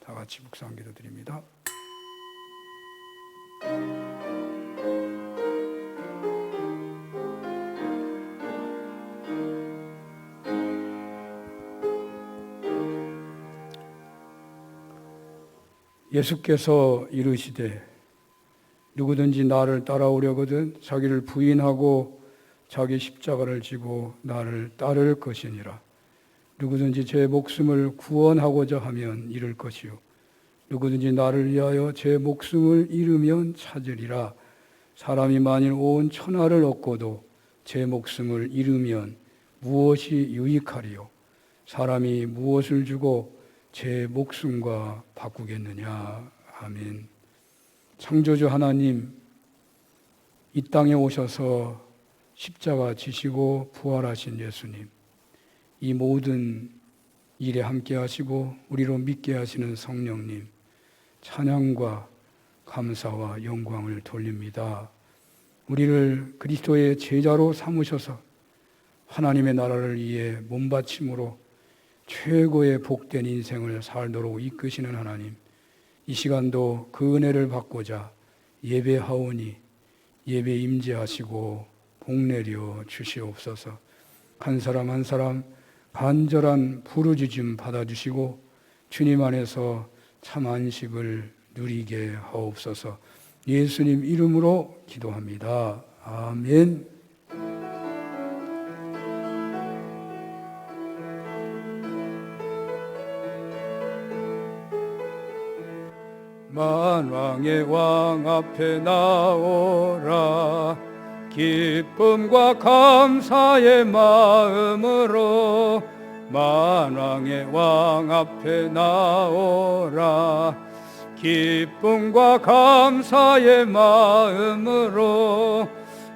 다 같이 묵상기도 드립니다. 예수께서 이르시되 누구든지 나를 따라오려거든 자기를 부인하고 자기 십자가를 지고 나를 따를 것이니라. 누구든지 제 목숨을 구원하고자 하면 잃을 것이요 누구든지 나를 위하여 제 목숨을 잃으면 찾으리라. 사람이 만일 온 천하를 얻고도 제 목숨을 잃으면 무엇이 유익하리요? 사람이 무엇을 주고 제 목숨과 바꾸겠느냐. 아멘. 창조주 하나님, 이 땅에 오셔서 십자가 지시고 부활하신 예수님, 이 모든 일에 함께 하시고 우리로 믿게 하시는 성령님, 찬양과 감사와 영광을 돌립니다. 우리를 그리스도의 제자로 삼으셔서 하나님의 나라를 위해 몸바침으로 최고의 복된 인생을 살도록 이끄시는 하나님, 이 시간도 그 은혜를 받고자 예배하오니 예배 임재하시고 복내려 주시옵소서. 한 사람 한 사람 간절한 부르짖음 받아주시고 주님 안에서 참 안식을 누리게 하옵소서. 예수님 이름으로 기도합니다. 아멘. 만왕의 왕 앞에 나오라. 기쁨과 감사의 마음으로 만왕의 왕 앞에 나오라. 기쁨과 감사의 마음으로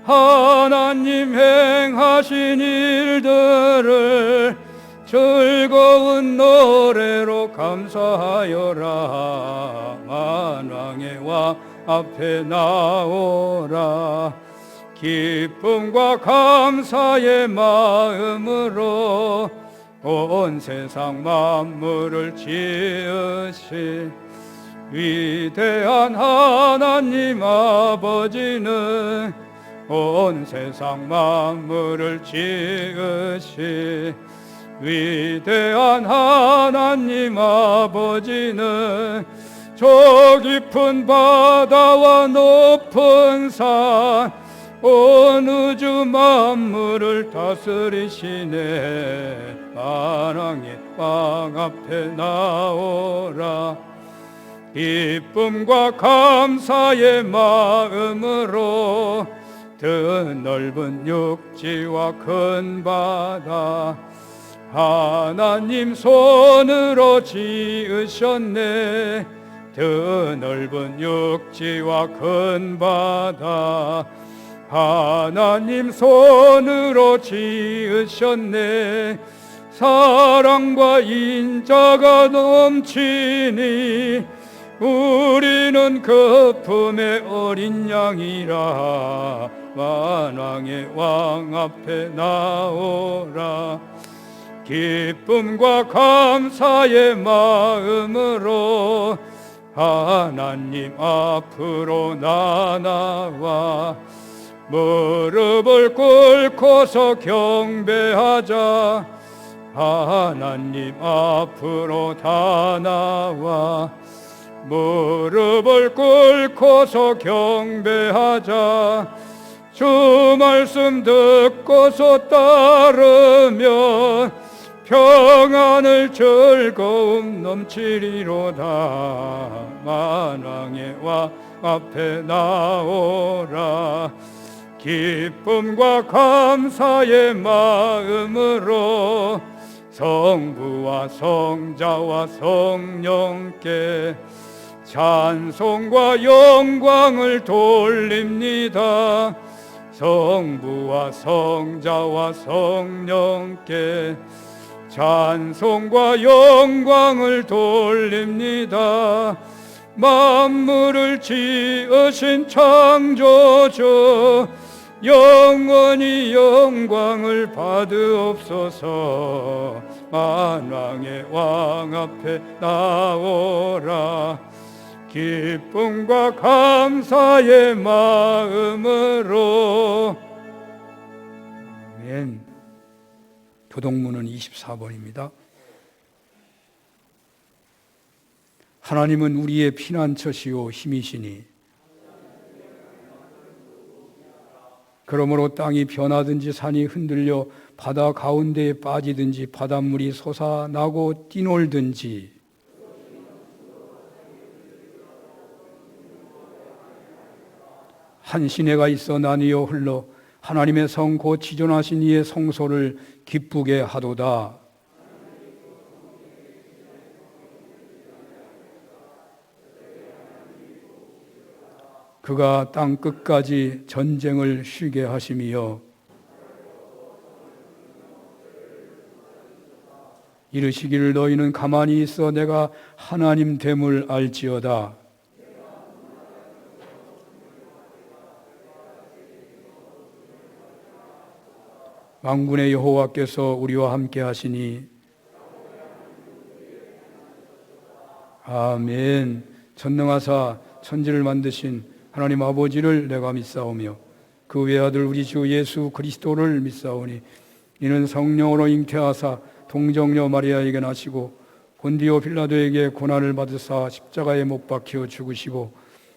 하나님 행하신 일들을 즐거운 노래로 감사하여라. 만왕의 왕 앞에 나오라. 기쁨과 감사의 마음으로 온 세상 만물을 지으신 위대한 하나님 아버지는 온 세상 만물을 지으신 위대한 하나님 아버지는 저 깊은 바다와 높은 산 온 우주 만물을 다스리시네. 만왕의 왕 앞에 나오라. 기쁨과 감사의 마음으로 드넓은 육지와 큰 바다 하나님 손으로 지으셨네. 드넓은 육지와 큰 바다 하나님 손으로 지으셨네. 사랑과 인자가 넘치니 우리는 그 품의 어린 양이라. 만왕의 왕 앞에 나오라. 기쁨과 감사의 마음으로 하나님 앞으로 나와 무릎을 꿇고서 경배하자. 하나님 앞으로 다 나와 무릎을 꿇고서 경배하자. 주 말씀 듣고서 따르면 평안을 즐거움 넘치리로다. 만왕의 왕 앞에 나오라. 기쁨과 감사의 마음으로 성부와 성자와 성령께 찬송과 영광을 돌립니다. 성부와 성자와 성령께 찬송과 영광을 돌립니다. 만물을 지으신 창조주 영원히 영광을 받으옵소서. 만왕의 왕 앞에 나오라. 기쁨과 감사의 마음으로. 아멘. 교동문은 24번입니다. 하나님은 우리의 피난처시요 힘이시니 그러므로 땅이 변하든지 산이 흔들려 바다 가운데에 빠지든지 바닷물이 솟아나고 뛰놀든지 한 시내가 있어 나뉘어 흘러 하나님의 성 곧 지존하신 이의 성소를 기쁘게 하도다. 그가 땅 끝까지 전쟁을 쉬게 하심이여 이르시기를 너희는 가만히 있어 내가 하나님 됨을 알지어다. 만군의 여호와께서 우리와 함께 하시니 아멘. 전능하사 천지를 만드신 하나님 아버지를 내가 믿사오며 그 외아들 우리 주 예수 그리스도를 믿사오니 이는 성령으로 잉태하사 동정녀 마리아에게 나시고 본디오 빌라도에게 고난을 받으사 십자가에 못 박혀 죽으시고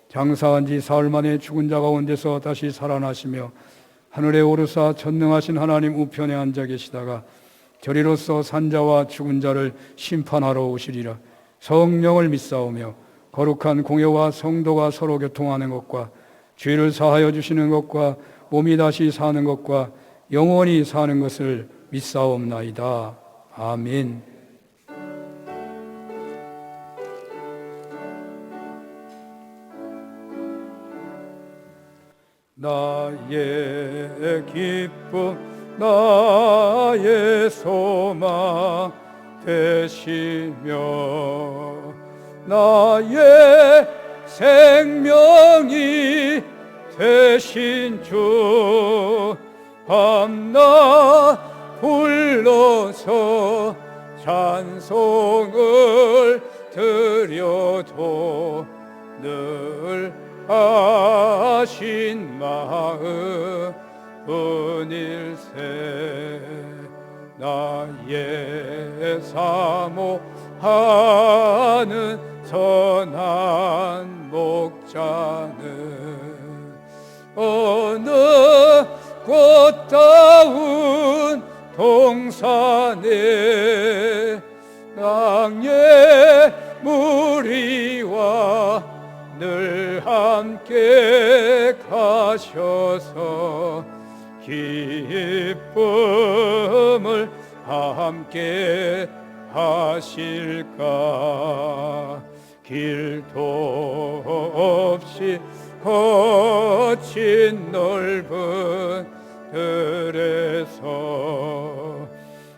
장사한 지 사흘 만에 죽은 자 가운데서 다시 살아나시며 하늘에 오르사 전능하신 하나님 우편에 앉아 계시다가 저리로서 산자와 죽은 자를 심판하러 오시리라. 성령을 믿사오며 거룩한 공예와 성도가 서로 교통하는 것과 죄를 사하여 주시는 것과 몸이 다시 사는 것과 영원히 사는 것을 믿사옵나이다. 아멘. 나의 기쁨 나의 소망 되시며 나의 생명이 되신 주 밤낮 불러서 찬송을 드려도 늘 하신 마음 분일세. 나의 사모하는 선한 목자는 어느 꽃다운 동산에 낭의 무리와 늘 함께 가셔서 기쁨을 함께 하실까. 길도 없이 거친 넓은 들에서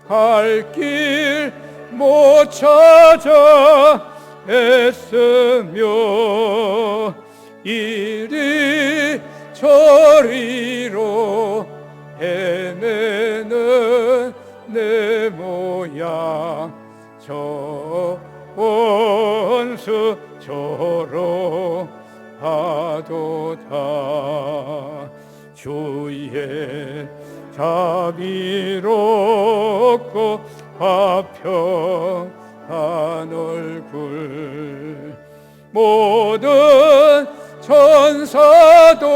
갈 길 못 찾아 애쓰며 이리 저리로 헤매는 내 모양 저 원수 저로 하도다. 주의 자비롭고 화평한 얼굴 모든 천사도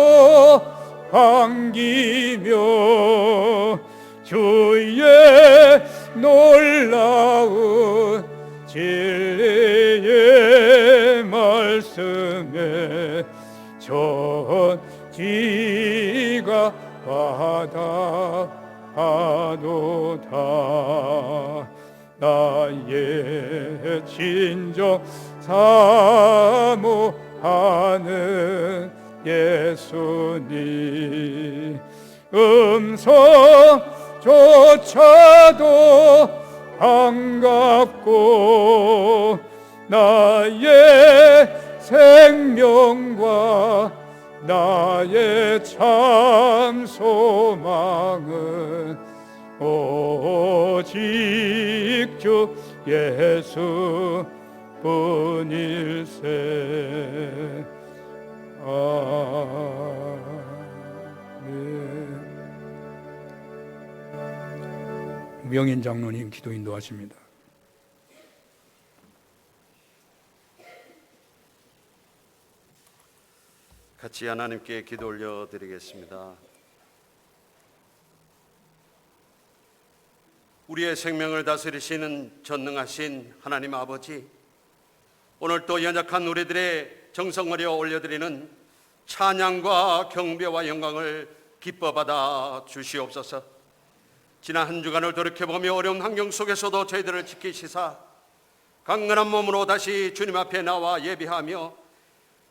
반기며 주의 놀라운 진리의 말씀에 전지가 바다하도다. 나의 진정 사모하는 예수님 음성조차도 반갑고 나의 생명과 나의 참 소망은 오직 주 예수 뿐일세. 아멘. 명인 장로님 기도 인도하십니다. 같이 하나님께 기도 올려드리겠습니다. 우리의 생명을 다스리시는 전능하신 하나님 아버지, 오늘 또 연약한 우리들의 정성을 올려드리는 찬양과 경배와 영광을 기뻐 받아 주시옵소서. 지난 한 주간을 돌이켜보며 어려운 환경 속에서도 저희들을 지키시사 강건한 몸으로 다시 주님 앞에 나와 예배하며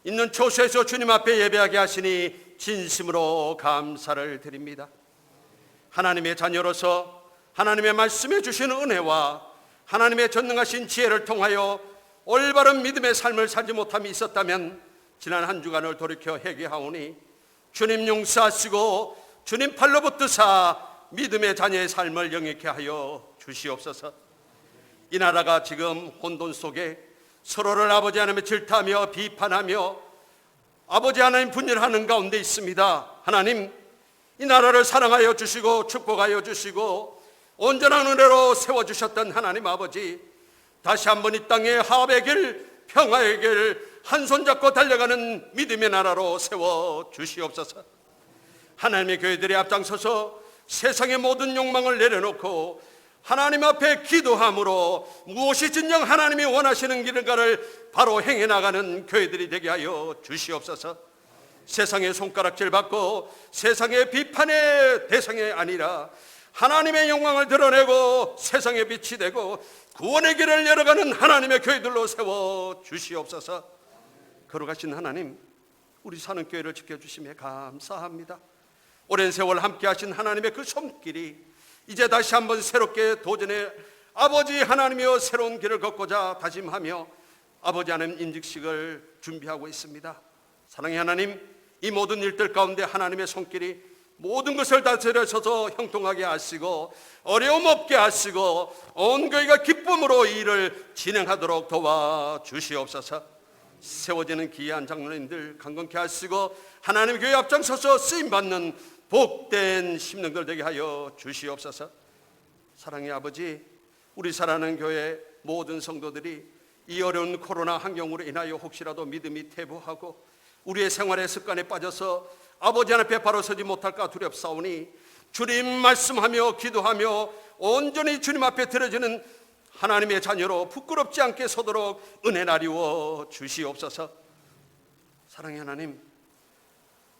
있는 처소에서 주님 앞에 예배하게 하시니 진심으로 감사를 드립니다. 하나님의 자녀로서 하나님의 말씀해 주시는 은혜와 하나님의 전능하신 지혜를 통하여 올바른 믿음의 삶을 살지 못함이 있었다면 지난 한 주간을 돌이켜 회개하오니 주님 용서하시고 주님 팔로 붙드사 믿음의 자녀의 삶을 영위케 하여 주시옵소서. 이 나라가 지금 혼돈 속에 서로를 아버지 하나님의 질타하며 비판하며 아버지 하나님 분열하는 가운데 있습니다. 하나님, 이 나라를 사랑하여 주시고 축복하여 주시고 온전한 은혜로 세워주셨던 하나님 아버지, 다시 한번 이 땅에 화합의 길, 평화의 길, 한 손 잡고 달려가는 믿음의 나라로 세워주시옵소서. 하나님의 교회들이 앞장서서 세상의 모든 욕망을 내려놓고 하나님 앞에 기도함으로 무엇이 진정 하나님이 원하시는 길인가를 바로 행해 나가는 교회들이 되게 하여 주시옵소서. 세상의 손가락질 받고 세상의 비판의 대상이 아니라 하나님의 영광을 드러내고 세상의 빛이 되고 구원의 길을 열어가는 하나님의 교회들로 세워 주시옵소서. 거룩하신 하나님, 우리 사는 교회를 지켜주심에 감사합니다. 오랜 세월 함께 하신 하나님의 그 손길이 이제 다시 한번 새롭게 도전해 아버지 하나님이여 새로운 길을 걷고자 다짐하며 아버지 하나님 임직식을 준비하고 있습니다. 사랑의 하나님, 이 모든 일들 가운데 하나님의 손길이 모든 것을 다스려셔서 형통하게 하시고 어려움 없게 하시고 온 교회가 기쁨으로 이 일을 진행하도록 도와주시옵소서. 세워지는 귀한 장로님들 강건케 하시고 하나님 교회 앞장서서 쓰임받는 복된 심령들 되게 하여 주시옵소서. 사랑의 아버지, 우리 사랑하는 교회 모든 성도들이 이 어려운 코로나 환경으로 인하여 혹시라도 믿음이 퇴보하고 우리의 생활의 습관에 빠져서 아버지 하나님 앞에 바로 서지 못할까 두렵사오니 주님 말씀하며 기도하며 온전히 주님 앞에 드려지는 하나님의 자녀로 부끄럽지 않게 서도록 은혜 나리워 주시옵소서. 사랑의 하나님,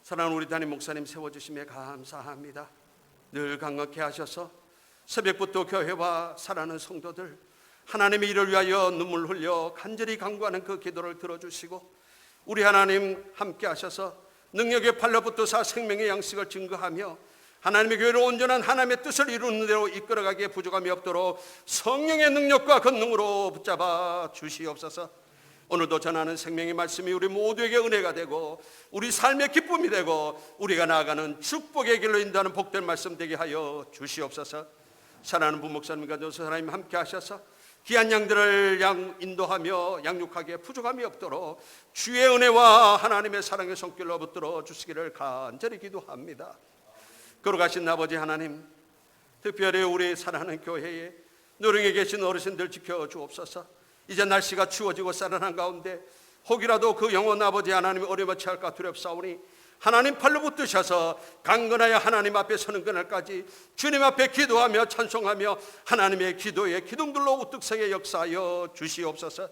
사랑하는 우리 담임 목사님 세워주심에 감사합니다. 늘 강건케 하셔서 새벽부터 교회와 사랑하는 성도들 하나님의 일을 위하여 눈물 흘려 간절히 간구하는 그 기도를 들어주시고 우리 하나님 함께 하셔서 능력의 팔로 붙어서 생명의 양식을 증거하며 하나님의 교회를 온전한 하나님의 뜻을 이루는 대로 이끌어가기에 부족함이 없도록 성령의 능력과 권능으로 붙잡아 주시옵소서. 오늘도 전하는 생명의 말씀이 우리 모두에게 은혜가 되고 우리 삶의 기쁨이 되고 우리가 나아가는 축복의 길로 인도하는 복된 말씀 되게 하여 주시옵소서. 사랑하는 부목사님과 전사 하나님 함께 하셔서 귀한 양들을 인도하며 양육하기에 부족함이 없도록 주의 은혜와 하나님의 사랑의 손길로 붙들어 주시기를 간절히 기도합니다. 거룩하신 아버지 하나님, 특별히 우리 사랑하는 교회에 노령에 계신 어르신들 지켜주옵소서. 이제 날씨가 추워지고 쌀쌀한 가운데 혹이라도 그 영혼 아버지 하나님이 어려움을 취할까 두렵사오니 하나님 팔로 붙드셔서 강건하여 하나님 앞에 서는 그날까지 주님 앞에 기도하며 찬송하며 하나님의 기도에 기둥들로 우뚝 서게 역사하여 주시옵소서.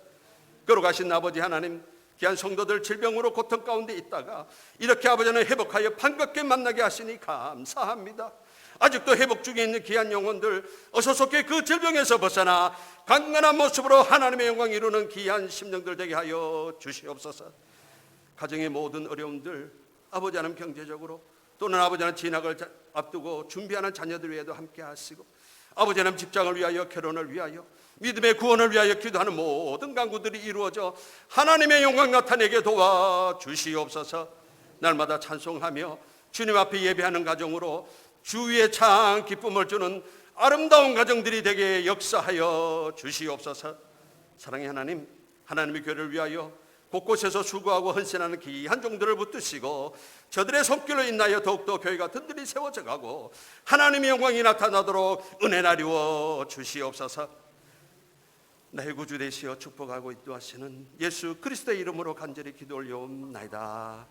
거룩하신 아버지 하나님, 귀한 성도들 질병으로 고통 가운데 있다가 이렇게 아버지는 회복하여 반갑게 만나게 하시니 감사합니다. 아직도 회복 중에 있는 귀한 영혼들 어서 속히 그 질병에서 벗어나 강건한 모습으로 하나님의 영광 이루는 귀한 심령들 되게 하여 주시옵소서. 가정의 모든 어려움들 아버지 하나님 경제적으로 또는 아버지 하나님 진학을 앞두고 준비하는 자녀들 위에도 함께 하시고 아버지 하나님 직장을 위하여 결혼을 위하여 믿음의 구원을 위하여 기도하는 모든 간구들이 이루어져 하나님의 영광 나타내게 도와주시옵소서. 날마다 찬송하며 주님 앞에 예배하는 가정으로 주위에 참 기쁨을 주는 아름다운 가정들이 되게 역사하여 주시옵소서. 사랑의 하나님, 하나님의 교회를 위하여 곳곳에서 수고하고 헌신하는 귀한 종들을 붙드시고 저들의 손길로 인하여 더욱더 교회가 든든히 세워져 가고 하나님의 영광이 나타나도록 은혜를 이루어 주시옵소서. 나의 구주 되시어 축복하고 인도하시는 예수 그리스도의 이름으로 간절히 기도 올려옵나이다.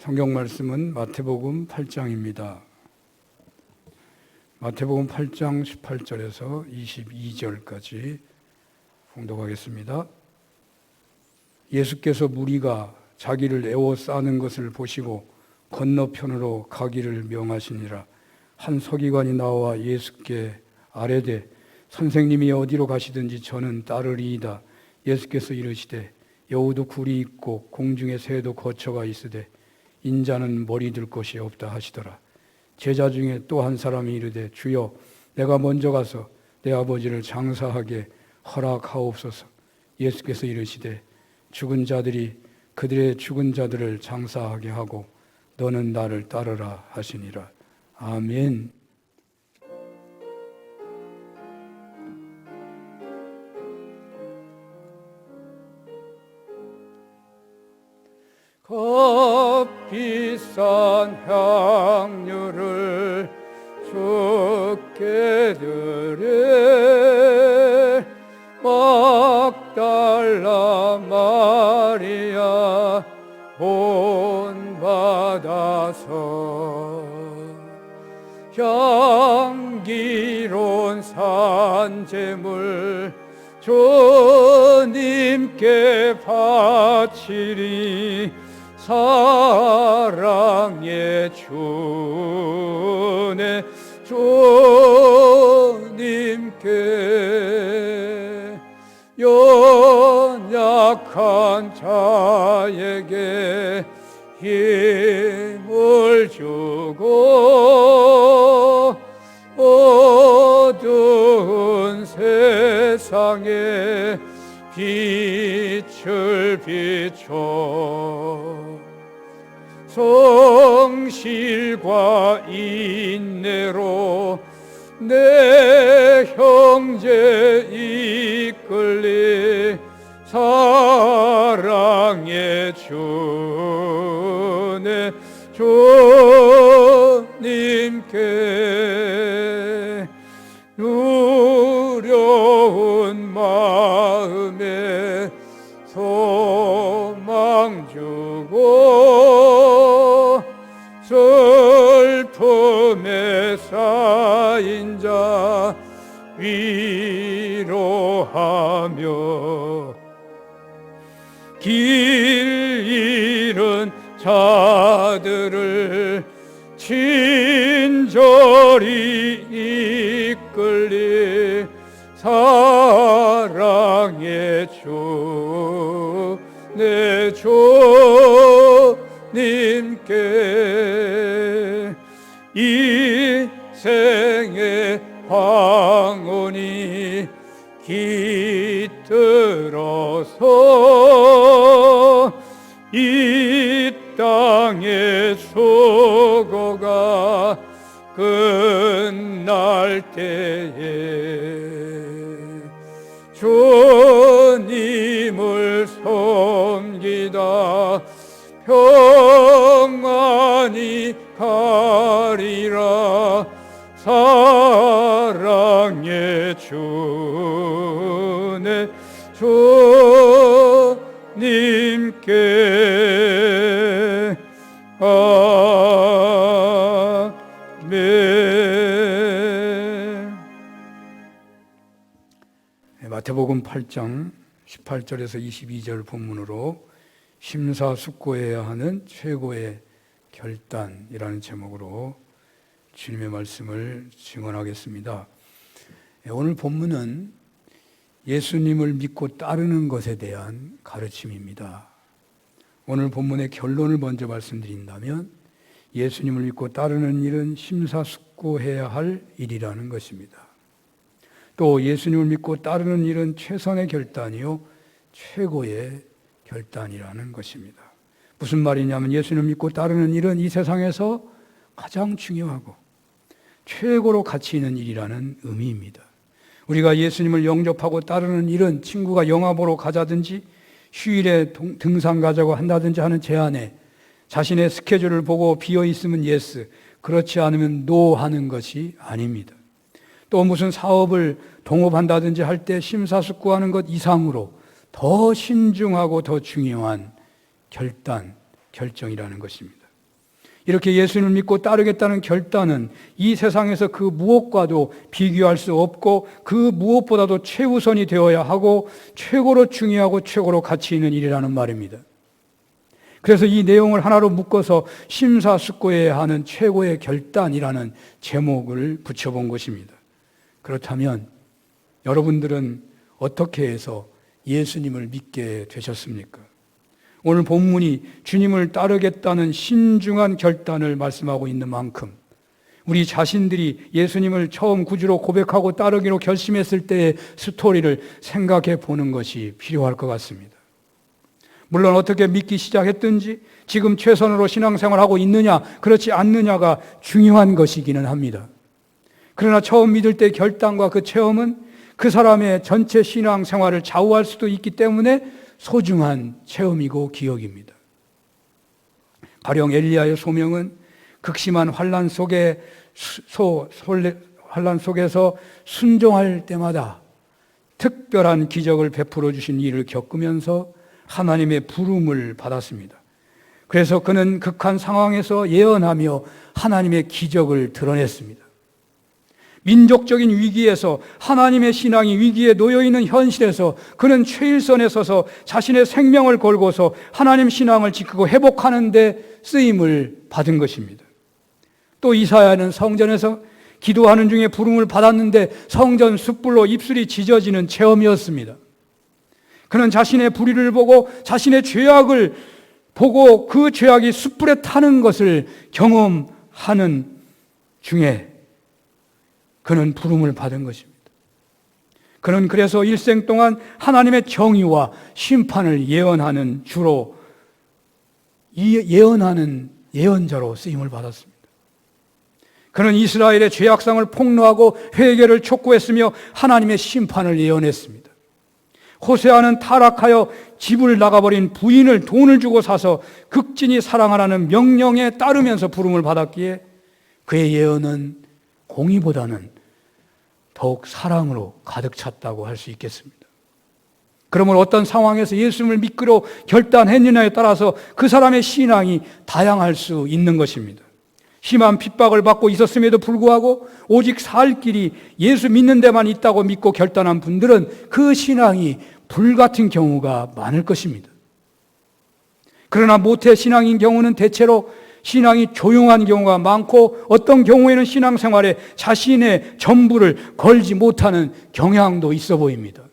성경 말씀은 마태복음 8장입니다. 마태복음 8장 18절에서 22절까지 봉독하겠습니다. 예수께서 무리가 자기를 에워싸는 것을 보시고 건너편으로 가기를 명하시니라. 한 서기관이 나와 예수께 아뢰되 선생님이 어디로 가시든지 저는 따르리이다. 예수께서 이르시되 여우도 굴이 있고 공중에 새도 거처가 있으되 인자는 머리 들 곳이 없다 하시더라. 제자 중에 또 한 사람이 이르되 주여 내가 먼저 가서 내 아버지를 장사하게 허락하옵소서. 예수께서 이르시되 죽은 자들이 그들의 죽은 자들을 장사하게 하고 너는 나를 따르라 하시니라. 아멘. 값비싼 향유를 주께 드려 막달라 마리아 본받아서 향기로운 산재물 주님께 바치리. 사랑의 주네 주님께 연약한 자에게 힘을 주고 어두운 세상에 빛을 비춰 성실과 인내로 내 형제 이끌리. 사랑의 주네 주님께 누려운 마음에 소망 주고 슬픔에 쌓인 자 위로하며 길 잃은 자들을 친절히 이끌리. 사랑의 주 내 주님께 이 생의 황혼이 깃들어서 이 땅의 수고가 끝날 때에 주님을 섬기다 평안히 가리라. 사랑의 주네 주님께 아멘. 마태복음 8장 18절에서 22절 본문으로 심사숙고해야 하는 최고의 결단이라는 제목으로 주님의 말씀을 증언하겠습니다. 오늘 본문은 예수님을 믿고 따르는 것에 대한 가르침입니다. 오늘 본문의 결론을 먼저 말씀드린다면 예수님을 믿고 따르는 일은 심사숙고해야 할 일이라는 것입니다. 또 예수님을 믿고 따르는 일은 최선의 결단이요 최고의 결단이라는 것입니다. 무슨 말이냐면 예수님을 믿고 따르는 일은 이 세상에서 가장 중요하고 최고로 가치 있는 일이라는 의미입니다. 우리가 예수님을 영접하고 따르는 일은 친구가 영화 보러 가자든지 휴일에 등산 가자고 한다든지 하는 제안에 자신의 스케줄을 보고 비어 있으면 예스, 그렇지 않으면 노 하는 것이 아닙니다. 또 무슨 사업을 동업한다든지 할 때 심사숙고하는 것 이상으로 더 신중하고 더 중요한 결정이라는 것입니다. 이렇게 예수님을 믿고 따르겠다는 결단은 이 세상에서 그 무엇과도 비교할 수 없고 그 무엇보다도 최우선이 되어야 하고 최고로 중요하고 최고로 가치 있는 일이라는 말입니다. 그래서 이 내용을 하나로 묶어서 심사숙고해야 하는 최고의 결단이라는 제목을 붙여본 것입니다. 그렇다면 여러분들은 어떻게 해서 예수님을 믿게 되셨습니까? 오늘 본문이 주님을 따르겠다는 신중한 결단을 말씀하고 있는 만큼 우리 자신들이 예수님을 처음 구주로 고백하고 따르기로 결심했을 때의 스토리를 생각해 보는 것이 필요할 것 같습니다. 물론 어떻게 믿기 시작했든지 지금 최선으로 신앙생활하고 있느냐 그렇지 않느냐가 중요한 것이기는 합니다. 그러나 처음 믿을 때 결단과 그 체험은 그 사람의 전체 신앙생활을 좌우할 수도 있기 때문에 소중한 체험이고 기억입니다. 가령 엘리야의 소명은 극심한 환난 속에서 순종할 때마다 특별한 기적을 베풀어 주신 일을 겪으면서 하나님의 부름을 받았습니다. 그래서 그는 극한 상황에서 예언하며 하나님의 기적을 드러냈습니다. 민족적인 위기에서 하나님의 신앙이 위기에 놓여있는 현실에서 그는 최일선에 서서 자신의 생명을 걸고서 하나님 신앙을 지키고 회복하는 데 쓰임을 받은 것입니다. 또 이사야는 성전에서 기도하는 중에 부름을 받았는데 성전 숯불로 입술이 찢어지는 체험이었습니다. 그는 자신의 불의를 보고 자신의 죄악을 보고 그 죄악이 숯불에 타는 것을 경험하는 중에 그는 부름을 받은 것입니다. 그는 그래서 일생 동안 하나님의 정의와 심판을 예언하는 주로 예언하는 예언자로 쓰임을 받았습니다. 그는 이스라엘의 죄악상을 폭로하고 회개를 촉구했으며 하나님의 심판을 예언했습니다. 호세아는 타락하여 집을 나가버린 부인을 돈을 주고 사서 극진히 사랑하라는 명령에 따르면서 부름을 받았기에 그의 예언은 공의보다는 더욱 사랑으로 가득 찼다고 할 수 있겠습니다. 그러면 어떤 상황에서 예수님을 믿기로 결단했느냐에 따라서 그 사람의 신앙이 다양할 수 있는 것입니다. 심한 핍박을 받고 있었음에도 불구하고 오직 살 길이 예수 믿는 데만 있다고 믿고 결단한 분들은 그 신앙이 불같은 경우가 많을 것입니다. 그러나 모태 신앙인 경우는 대체로 신앙이 조용한 경우가 많고 어떤 경우에는 신앙생활에 자신의 전부를 걸지 못하는 경향도 있어 보입니다.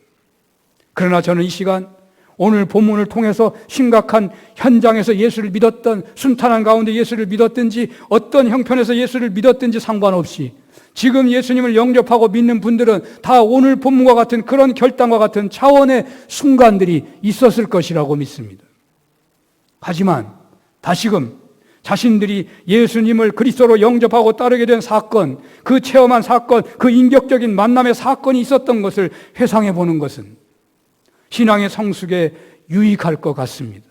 그러나 저는 이 시간 오늘 본문을 통해서 심각한 현장에서 예수를 믿었던, 순탄한 가운데 예수를 믿었든지 어떤 형편에서 예수를 믿었든지 상관없이 지금 예수님을 영접하고 믿는 분들은 다 오늘 본문과 같은 그런 결단과 같은 차원의 순간들이 있었을 것이라고 믿습니다. 하지만 다시금 자신들이 예수님을 그리스도로 영접하고 따르게 된 사건, 그 체험한 사건, 그 인격적인 만남의 사건이 있었던 것을 회상해 보는 것은 신앙의 성숙에 유익할 것 같습니다.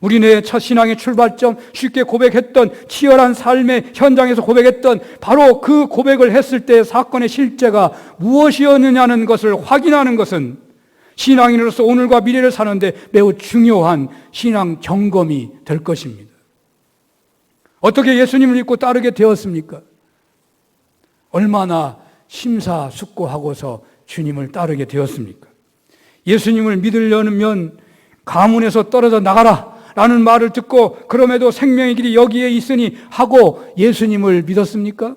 우리네 첫 신앙의 출발점, 쉽게 고백했던 치열한 삶의 현장에서 고백했던 바로 그 고백을 했을 때의 사건의 실제가 무엇이었느냐는 것을 확인하는 것은 신앙인으로서 오늘과 미래를 사는데 매우 중요한 신앙 점검이 될 것입니다. 어떻게 예수님을 믿고 따르게 되었습니까? 얼마나 심사숙고하고서 주님을 따르게 되었습니까? 예수님을 믿으려면 가문에서 떨어져 나가라 라는 말을 듣고 그럼에도 생명의 길이 여기에 있으니 하고 예수님을 믿었습니까?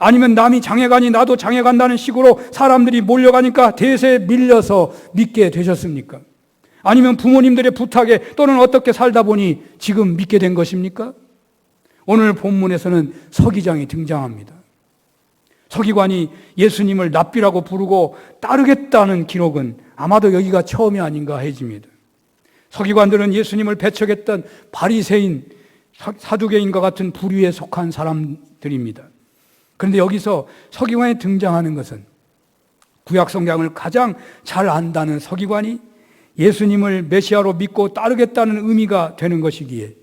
아니면 남이 장애가니 나도 장애간다는 식으로 사람들이 몰려가니까 대세에 밀려서 믿게 되셨습니까? 아니면 부모님들의 부탁에 또는 어떻게 살다 보니 지금 믿게 된 것입니까? 오늘 본문에서는 서기장이 등장합니다. 서기관이 예수님을 랍비라고 부르고 따르겠다는 기록은 아마도 여기가 처음이 아닌가 해집니다. 서기관들은 예수님을 배척했던 바리새인, 사두개인과 같은 부류에 속한 사람들입니다. 그런데 여기서 서기관이 등장하는 것은 구약 성경을 가장 잘 안다는 서기관이 예수님을 메시아로 믿고 따르겠다는 의미가 되는 것이기에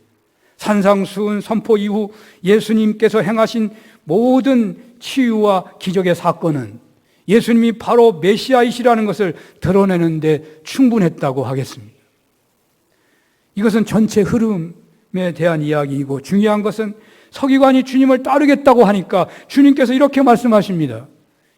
산상수훈 선포 이후 예수님께서 행하신 모든 치유와 기적의 사건은 예수님이 바로 메시아이시라는 것을 드러내는 데 충분했다고 하겠습니다. 이것은 전체 흐름에 대한 이야기이고 중요한 것은 서기관이 주님을 따르겠다고 하니까 주님께서 이렇게 말씀하십니다.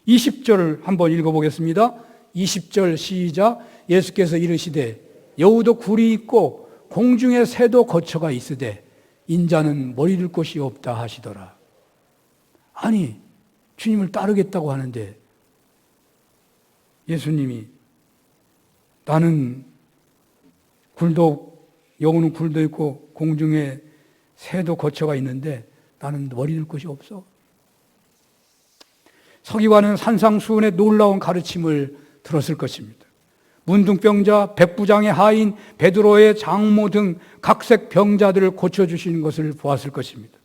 20절을 한번 읽어보겠습니다. 20절 시작. 예수께서 이르시되 여우도 굴이 있고 공중에 새도 거처가 있으되 인자는 머리 둘 곳이 없다 하시더라. 아니, 주님을 따르겠다고 하는데 예수님이 나는 여우는 굴도 있고 공중에 새도 거처가 있는데 나는 머리 둘 곳이 없어. 서기관은 산상수훈의 놀라운 가르침을 들었을 것입니다. 문둥병자, 백부장의 하인, 베드로의 장모 등 각색 병자들을 고쳐주시는 것을 보았을 것입니다.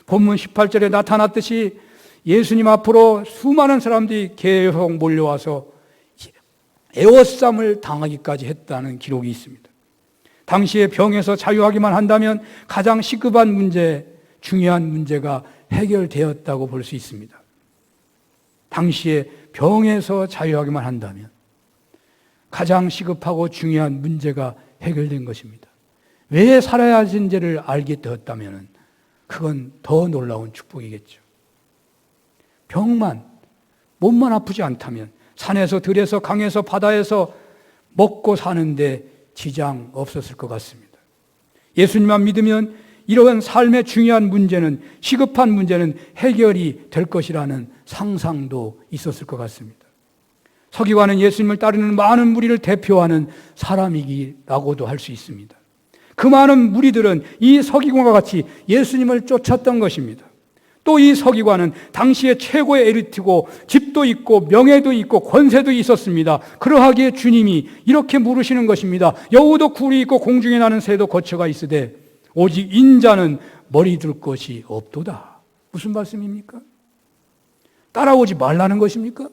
본문 18절에 나타났듯이 예수님 앞으로 수많은 사람들이 계속 몰려와서 애워쌈을 당하기까지 했다는 기록이 있습니다. 당시에 병에서 자유하기만 한다면 가장 시급한 문제, 중요한 문제가 해결되었다고 볼 수 있습니다. 당시에 병에서 자유하기만 한다면 가장 시급하고 중요한 문제가 해결된 것입니다. 왜 살아야 하는지를 알게 되었다면 그건 더 놀라운 축복이겠죠. 몸만 아프지 않다면 산에서 들에서 강에서 바다에서 먹고 사는데 지장 없었을 것 같습니다. 예수님만 믿으면 이러한 삶의 중요한 문제는, 시급한 문제는 해결이 될 것이라는 상상도 있었을 것 같습니다. 서기관은 예수님을 따르는 많은 무리를 대표하는 사람이라고도 할 수 있습니다. 그 많은 무리들은 이 서기관과 같이 예수님을 쫓았던 것입니다. 또 이 서기관은 당시의 최고의 엘리트고 집도 있고 명예도 있고 권세도 있었습니다. 그러하기에 주님이 이렇게 물으시는 것입니다. 여우도 굴이 있고 공중에 나는 새도 거처가 있으되 오직 인자는 머리 둘 것이 없도다. 무슨 말씀입니까? 따라오지 말라는 것입니까?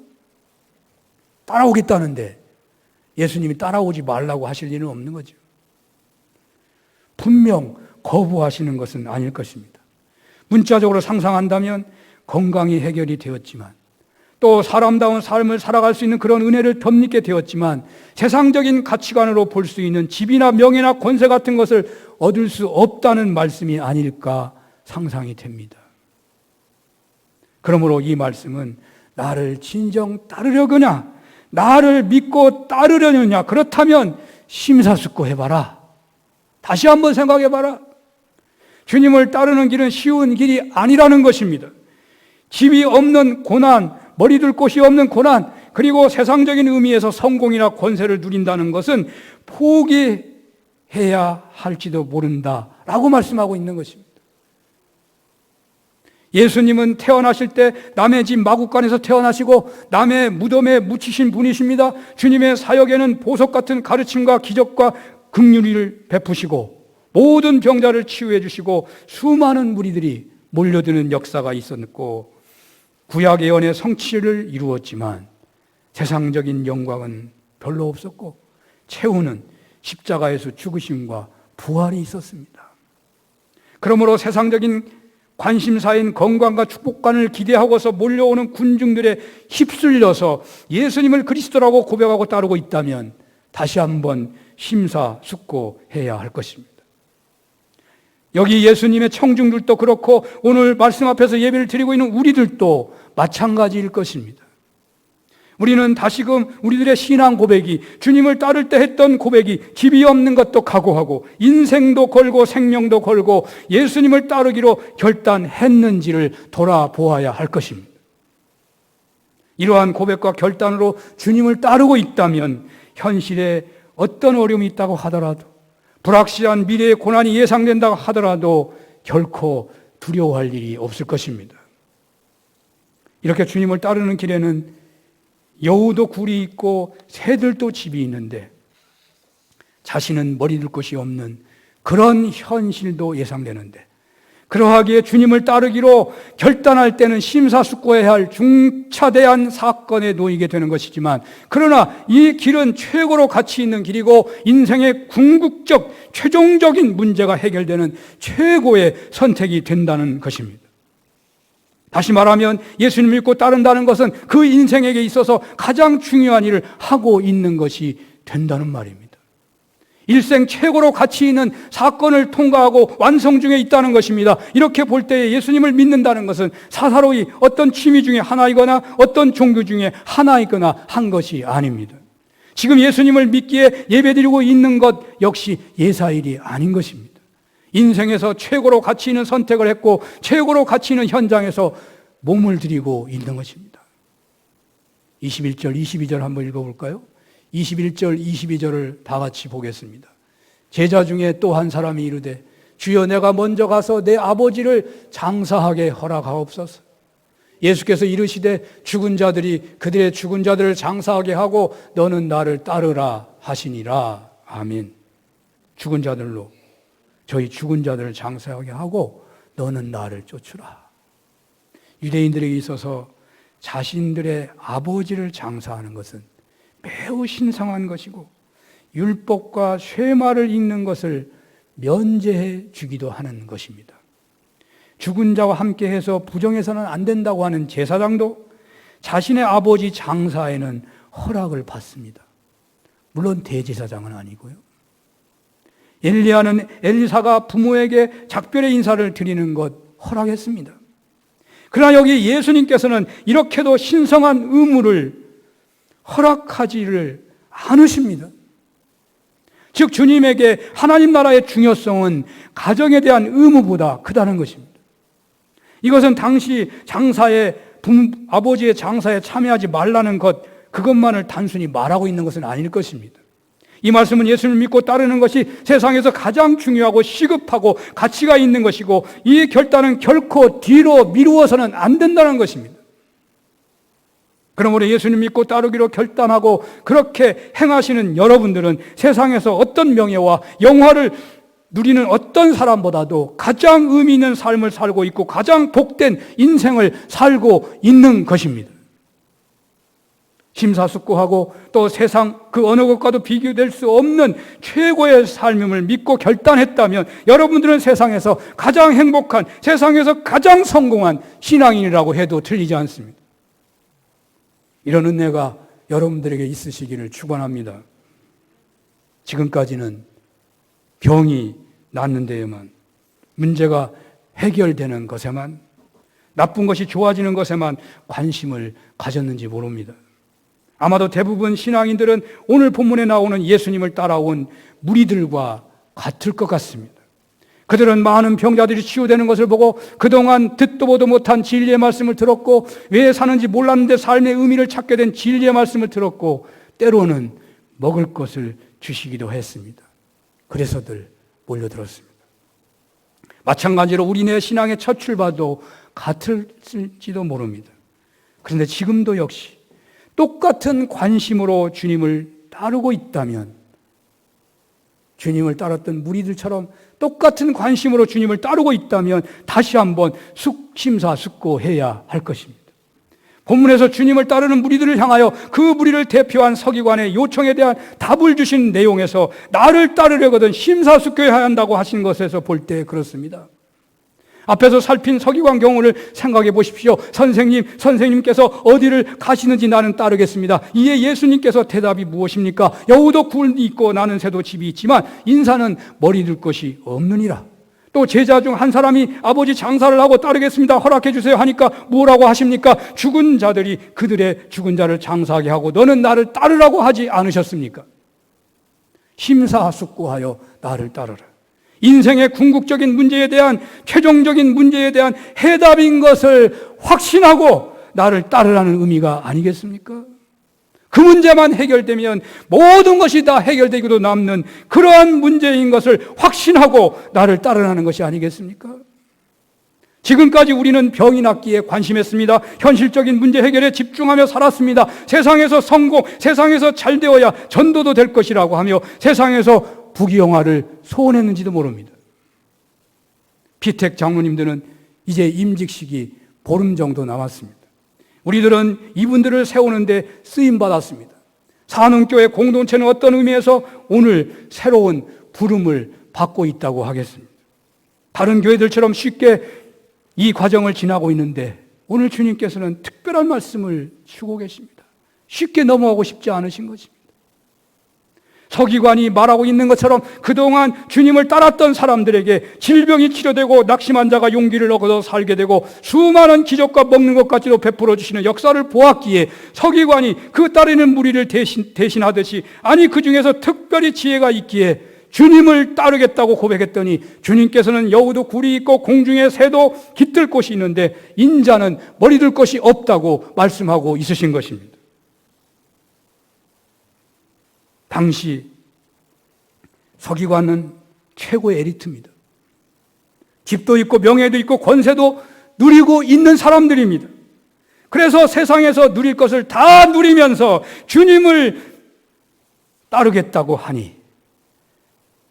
따라오겠다는데 예수님이 따라오지 말라고 하실 일은 없는 거죠. 분명 거부하시는 것은 아닐 것입니다. 문자적으로 상상한다면 건강이 해결이 되었지만 또 사람다운 삶을 살아갈 수 있는 그런 은혜를 덧입게 되었지만 세상적인 가치관으로 볼 수 있는 집이나 명예나 권세 같은 것을 얻을 수 없다는 말씀이 아닐까 상상이 됩니다. 그러므로 이 말씀은 나를 진정 따르려거냐, 나를 믿고 따르려느냐, 그렇다면 심사숙고해봐라. 다시 한번 생각해봐라. 주님을 따르는 길은 쉬운 길이 아니라는 것입니다. 집이 없는 고난, 머리 둘 곳이 없는 고난, 그리고 세상적인 의미에서 성공이나 권세를 누린다는 것은 포기해야 할지도 모른다라고 말씀하고 있는 것입니다. 예수님은 태어나실 때 남의 집 마구간에서 태어나시고 남의 무덤에 묻히신 분이십니다. 주님의 사역에는 보석 같은 가르침과 기적과 긍휼을 베푸시고 모든 병자를 치유해 주시고 수많은 무리들이 몰려드는 역사가 있었고 구약 예언의 성취를 이루었지만 세상적인 영광은 별로 없었고 최후는 십자가에서 죽으심과 부활이 있었습니다. 그러므로 세상적인 관심사인 건강과 축복관을 기대하고서 몰려오는 군중들에 휩쓸려서 예수님을 그리스도라고 고백하고 따르고 있다면 다시 한번 심사숙고해야 할 것입니다. 여기 예수님의 청중들도 그렇고 오늘 말씀 앞에서 예배를 드리고 있는 우리들도 마찬가지일 것입니다. 우리는 다시금 우리들의 신앙 고백이, 주님을 따를 때 했던 고백이 집이 없는 것도 각오하고 인생도 걸고 생명도 걸고 예수님을 따르기로 결단했는지를 돌아보아야 할 것입니다. 이러한 고백과 결단으로 주님을 따르고 있다면 현실에 어떤 어려움이 있다고 하더라도, 불확실한 미래의 고난이 예상된다고 하더라도 결코 두려워할 일이 없을 것입니다. 이렇게 주님을 따르는 길에는 여우도 굴이 있고 새들도 집이 있는데 자신은 머리 둘 곳이 없는 그런 현실도 예상되는데, 그러하기에 주님을 따르기로 결단할 때는 심사숙고해야 할 중차대한 사건에 놓이게 되는 것이지만, 그러나 이 길은 최고로 가치 있는 길이고 인생의 궁극적 최종적인 문제가 해결되는 최고의 선택이 된다는 것입니다. 다시 말하면 예수님 믿고 따른다는 것은 그 인생에게 있어서 가장 중요한 일을 하고 있는 것이 된다는 말입니다. 일생 최고로 가치 있는 사건을 통과하고 완성 중에 있다는 것입니다. 이렇게 볼 때 예수님을 믿는다는 것은 사사로이 어떤 취미 중에 하나이거나 어떤 종교 중에 하나이거나 한 것이 아닙니다. 지금 예수님을 믿기에 예배드리고 있는 것 역시 예사일이 아닌 것입니다. 인생에서 최고로 가치 있는 선택을 했고 최고로 가치 있는 현장에서 몸을 들이고 있는 것입니다. 21절, 22절 한번 읽어볼까요? 21절, 22절을 다 같이 보겠습니다. 제자 중에 또 한 사람이 이르되 주여 내가 먼저 가서 내 아버지를 장사하게 허락하옵소서. 예수께서 이르시되 죽은 자들이 그들의 죽은 자들을 장사하게 하고 너는 나를 따르라 하시니라. 아멘. 죽은 자들로 저희 죽은 자들을 장사하게 하고 너는 나를 쫓으라. 유대인들에게 있어서 자신들의 아버지를 장사하는 것은 매우 신성한 것이고 율법과 쇠마를 읽는 것을 면제해 주기도 하는 것입니다. 죽은 자와 함께 해서 부정해서는 안 된다고 하는 제사장도 자신의 아버지 장사에는 허락을 받습니다. 물론 대제사장은 아니고요. 엘리야는 엘리사가 부모에게 작별의 인사를 드리는 것 허락했습니다. 그러나 여기 예수님께서는 이렇게도 신성한 의무를 허락하지를 않으십니다. 즉 주님에게 하나님 나라의 중요성은 가정에 대한 의무보다 크다는 것입니다. 이것은 당시 장사에 아버지의 장사에 참여하지 말라는 것, 그것만을 단순히 말하고 있는 것은 아닐 것입니다. 이 말씀은 예수를 믿고 따르는 것이 세상에서 가장 중요하고 시급하고 가치가 있는 것이고 이 결단은 결코 뒤로 미루어서는 안 된다는 것입니다. 그러므로 예수님 믿고 따르기로 결단하고 그렇게 행하시는 여러분들은 세상에서 어떤 명예와 영화를 누리는 어떤 사람보다도 가장 의미 있는 삶을 살고 있고 가장 복된 인생을 살고 있는 것입니다. 심사숙고하고 또 세상 그 어느 것과도 비교될 수 없는 최고의 삶임을 믿고 결단했다면 여러분들은 세상에서 가장 행복한, 세상에서 가장 성공한 신앙인이라고 해도 틀리지 않습니다. 이런 은혜가 여러분들에게 있으시기를 축원합니다. 지금까지는 병이 낫는 데에만, 문제가 해결되는 것에만, 나쁜 것이 좋아지는 것에만 관심을 가졌는지 모릅니다. 아마도 대부분 신앙인들은 오늘 본문에 나오는 예수님을 따라온 무리들과 같을 것 같습니다. 그들은 많은 병자들이 치유되는 것을 보고 그동안 듣도 보도 못한 진리의 말씀을 들었고 왜 사는지 몰랐는데 삶의 의미를 찾게 된 진리의 말씀을 들었고 때로는 먹을 것을 주시기도 했습니다. 그래서들 몰려들었습니다. 마찬가지로 우리네 신앙의 첫 출발도 같을지도 모릅니다. 그런데 지금도 역시 똑같은 관심으로 주님을 따르고 있다면 주님을 따랐던 무리들처럼 똑같은 관심으로 주님을 따르고 있다면 다시 한번 심사숙고해야 할 것입니다. 본문에서 주님을 따르는 무리들을 향하여 그 무리를 대표한 서기관의 요청에 대한 답을 주신 내용에서 나를 따르려거든 심사숙고해야 한다고 하신 것에서 볼 때 그렇습니다. 앞에서 살핀 서기관 경우를 생각해 보십시오. 선생님께서 어디를 가시는지 나는 따르겠습니다. 이에 예수님께서 대답이 무엇입니까? 여우도 굴이 있고 나는 새도 집이 있지만 인사는 머리 둘 것이 없느니라. 또 제자 중 한 사람이 아버지 장사를 하고 따르겠습니다. 허락해 주세요 하니까 뭐라고 하십니까? 죽은 자들이 그들의 죽은 자를 장사하게 하고 너는 나를 따르라고 하지 않으셨습니까? 심사숙고하여 나를 따르라. 인생의 궁극적인 문제에 대한 최종적인 문제에 대한 해답인 것을 확신하고 나를 따르라는 의미가 아니겠습니까? 그 문제만 해결되면 모든 것이 다 해결되기도 남는 그러한 문제인 것을 확신하고 나를 따르라는 것이 아니겠습니까? 지금까지 우리는 병이 낫기에 관심했습니다. 현실적인 문제 해결에 집중하며 살았습니다. 세상에서 성공, 세상에서 잘 되어야 전도도 될 것이라고 하며 세상에서 부귀영화를 소원했는지도 모릅니다. 피택 장로님들은 이제 임직식이 보름 정도 남았습니다. 우리들은 이분들을 세우는데 쓰임받았습니다. 산흥교회 공동체는 어떤 의미에서 오늘 새로운 부름을 받고 있다고 하겠습니다. 다른 교회들처럼 쉽게 이 과정을 지나고 있는데 오늘 주님께서는 특별한 말씀을 주고 계십니다. 쉽게 넘어가고 싶지 않으신 것입니다. 서기관이 말하고 있는 것처럼 그동안 주님을 따랐던 사람들에게 질병이 치료되고 낙심한 자가 용기를 얻어 살게 되고 수많은 기적과 먹는 것까지도 베풀어 주시는 역사를 보았기에 서기관이 그 따르는 무리를 대신하듯이 아니 그 중에서 특별히 지혜가 있기에 주님을 따르겠다고 고백했더니 주님께서는 여우도 굴이 있고 공중에 새도 깃들 곳이 있는데 인자는 머리 둘 곳이 없다고 말씀하고 있으신 것입니다. 당시 서기관은 최고의 엘리트입니다. 집도 있고 명예도 있고 권세도 누리고 있는 사람들입니다. 그래서 세상에서 누릴 것을 다 누리면서 주님을 따르겠다고 하니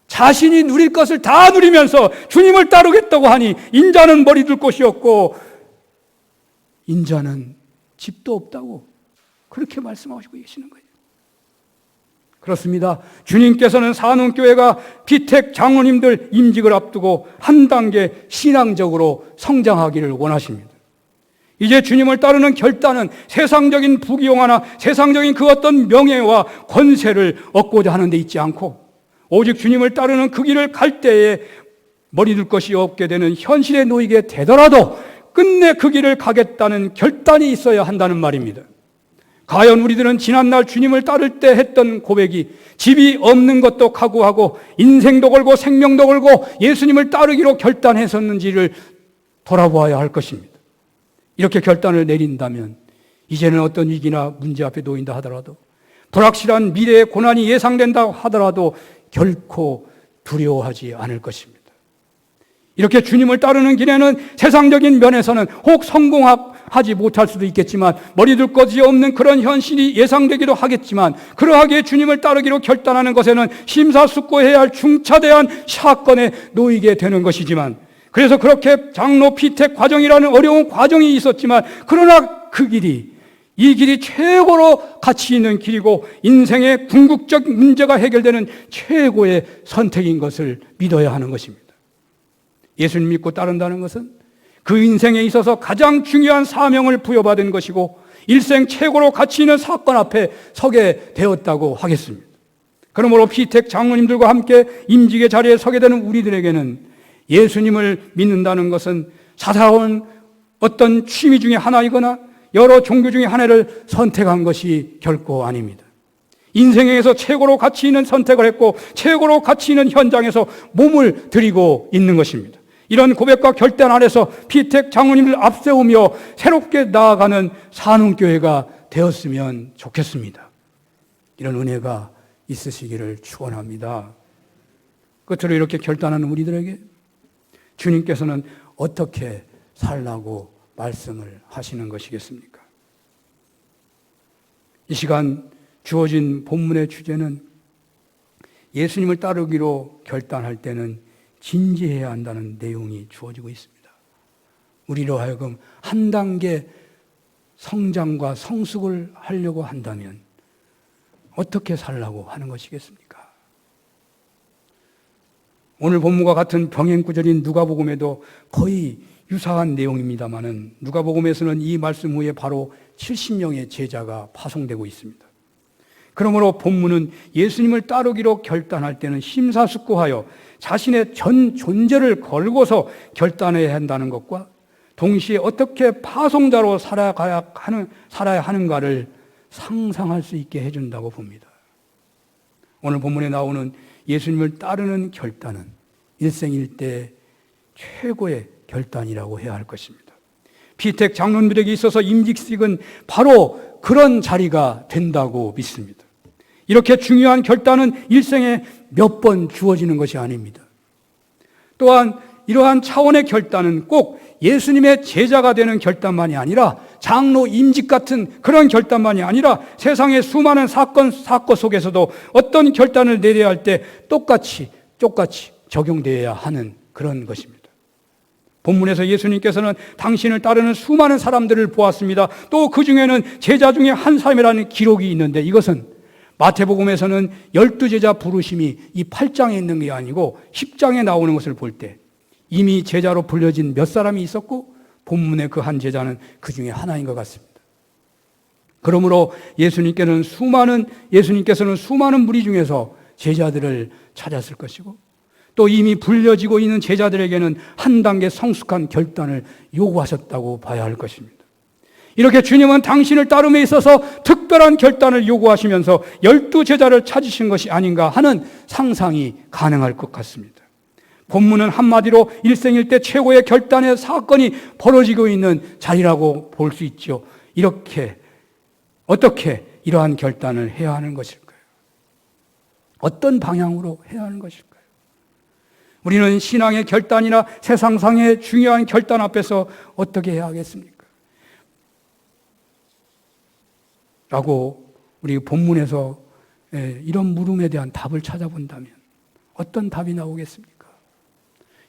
자신이 누릴 것을 다 누리면서 주님을 따르겠다고 하니 인자는 머리 둘 곳이 없고 인자는 집도 없다고 그렇게 말씀하시고 계시는 거예요. 그렇습니다. 주님께서는 산흥교회가 피택 장로님들 임직을 앞두고 한 단계 신앙적으로 성장하기를 원하십니다. 이제 주님을 따르는 결단은 세상적인 부귀영화나 세상적인 그 어떤 명예와 권세를 얻고자 하는 데 있지 않고 오직 주님을 따르는 그 길을 갈 때에 머리 둘 것이 없게 되는 현실에 놓이게 되더라도 끝내 그 길을 가겠다는 결단이 있어야 한다는 말입니다. 과연 우리들은 지난날 주님을 따를 때 했던 고백이 집이 없는 것도 각오하고 인생도 걸고 생명도 걸고 예수님을 따르기로 결단했었는지를 돌아보아야 할 것입니다. 이렇게 결단을 내린다면 이제는 어떤 위기나 문제 앞에 놓인다 하더라도 불확실한 미래의 고난이 예상된다 하더라도 결코 두려워하지 않을 것입니다. 이렇게 주님을 따르는 길에는 세상적인 면에서는 혹 성공하지 못할 수도 있겠지만 머리 둘 것이 없는 그런 현실이 예상되기도 하겠지만 그러하기에 주님을 따르기로 결단하는 것에는 심사숙고해야 할 중차대한 사건에 놓이게 되는 것이지만 그래서 그렇게 장로 피택 과정이라는 어려운 과정이 있었지만 그러나 그 길이 이 길이 최고로 가치 있는 길이고 인생의 궁극적 문제가 해결되는 최고의 선택인 것을 믿어야 하는 것입니다. 예수님 믿고 따른다는 것은 그 인생에 있어서 가장 중요한 사명을 부여받은 것이고 일생 최고로 가치 있는 사건 앞에 서게 되었다고 하겠습니다. 그러므로 피택 장로님들과 함께 임직의 자리에 서게 되는 우리들에게는 예수님을 믿는다는 것은 사사로운 어떤 취미 중에 하나이거나 여러 종교 중에 하나를 선택한 것이 결코 아닙니다. 인생에서 최고로 가치 있는 선택을 했고 최고로 가치 있는 현장에서 몸을 들이고 있는 것입니다. 이런 고백과 결단 아래서 피택 장로님을 앞세우며 새롭게 나아가는 산흥교회가 되었으면 좋겠습니다. 이런 은혜가 있으시기를 축원합니다. 끝으로 이렇게 결단하는 우리들에게 주님께서는 어떻게 살라고 말씀을 하시는 것이겠습니까? 이 시간 주어진 본문의 주제는 예수님을 따르기로 결단할 때는 진지해야 한다는 내용이 주어지고 있습니다. 우리로 하여금 한 단계 성장과 성숙을 하려고 한다면 어떻게 살라고 하는 것이겠습니까? 오늘 본문과 같은 병행 구절인 누가복음에도 거의 유사한 내용입니다마는 누가복음에서는 이 말씀 후에 바로 70명의 제자가 파송되고 있습니다. 그러므로 본문은 예수님을 따르기로 결단할 때는 심사숙고하여 자신의 전 존재를 걸고서 결단해야 한다는 것과 동시에 어떻게 파송자로 살아야 하는가를 상상할 수 있게 해준다고 봅니다. 오늘 본문에 나오는 예수님을 따르는 결단은 일생일대 최고의 결단이라고 해야 할 것입니다. 피택 장로들에게 있어서 임직식은 바로 그런 자리가 된다고 믿습니다. 이렇게 중요한 결단은 일생에 몇 번 주어지는 것이 아닙니다. 또한 이러한 차원의 결단은 꼭 예수님의 제자가 되는 결단만이 아니라 장로 임직 같은 그런 결단만이 아니라 세상의 수많은 사건 속에서도 어떤 결단을 내려야 할 때 똑같이 적용되어야 하는 그런 것입니다. 본문에서 예수님께서는 당신을 따르는 수많은 사람들을 보았습니다. 또 그 중에는 제자 중에 한 사람이라는 기록이 있는데, 이것은 마태복음에서는 12제자 부르심이 이 8장에 있는 게 아니고 10장에 나오는 것을 볼 때 이미 제자로 불려진 몇 사람이 있었고, 본문의 그 한 제자는 그 중에 하나인 것 같습니다. 그러므로 예수님께서는 수많은 무리 중에서 제자들을 찾았을 것이고, 또 이미 불려지고 있는 제자들에게는 한 단계 성숙한 결단을 요구하셨다고 봐야 할 것입니다. 이렇게 주님은 당신을 따름에 있어서 특별한 결단을 요구하시면서 12제자를 찾으신 것이 아닌가 하는 상상이 가능할 것 같습니다. 본문은 한마디로 일생일 때 최고의 결단의 사건이 벌어지고 있는 자리라고 볼 수 있죠. 어떻게 이러한 결단을 해야 하는 것일까요? 어떤 방향으로 해야 하는 것일까요? 우리는 신앙의 결단이나 세상상의 중요한 결단 앞에서 어떻게 해야 하겠습니까? 라고 우리 본문에서 이런 물음에 대한 답을 찾아본다면 어떤 답이 나오겠습니까?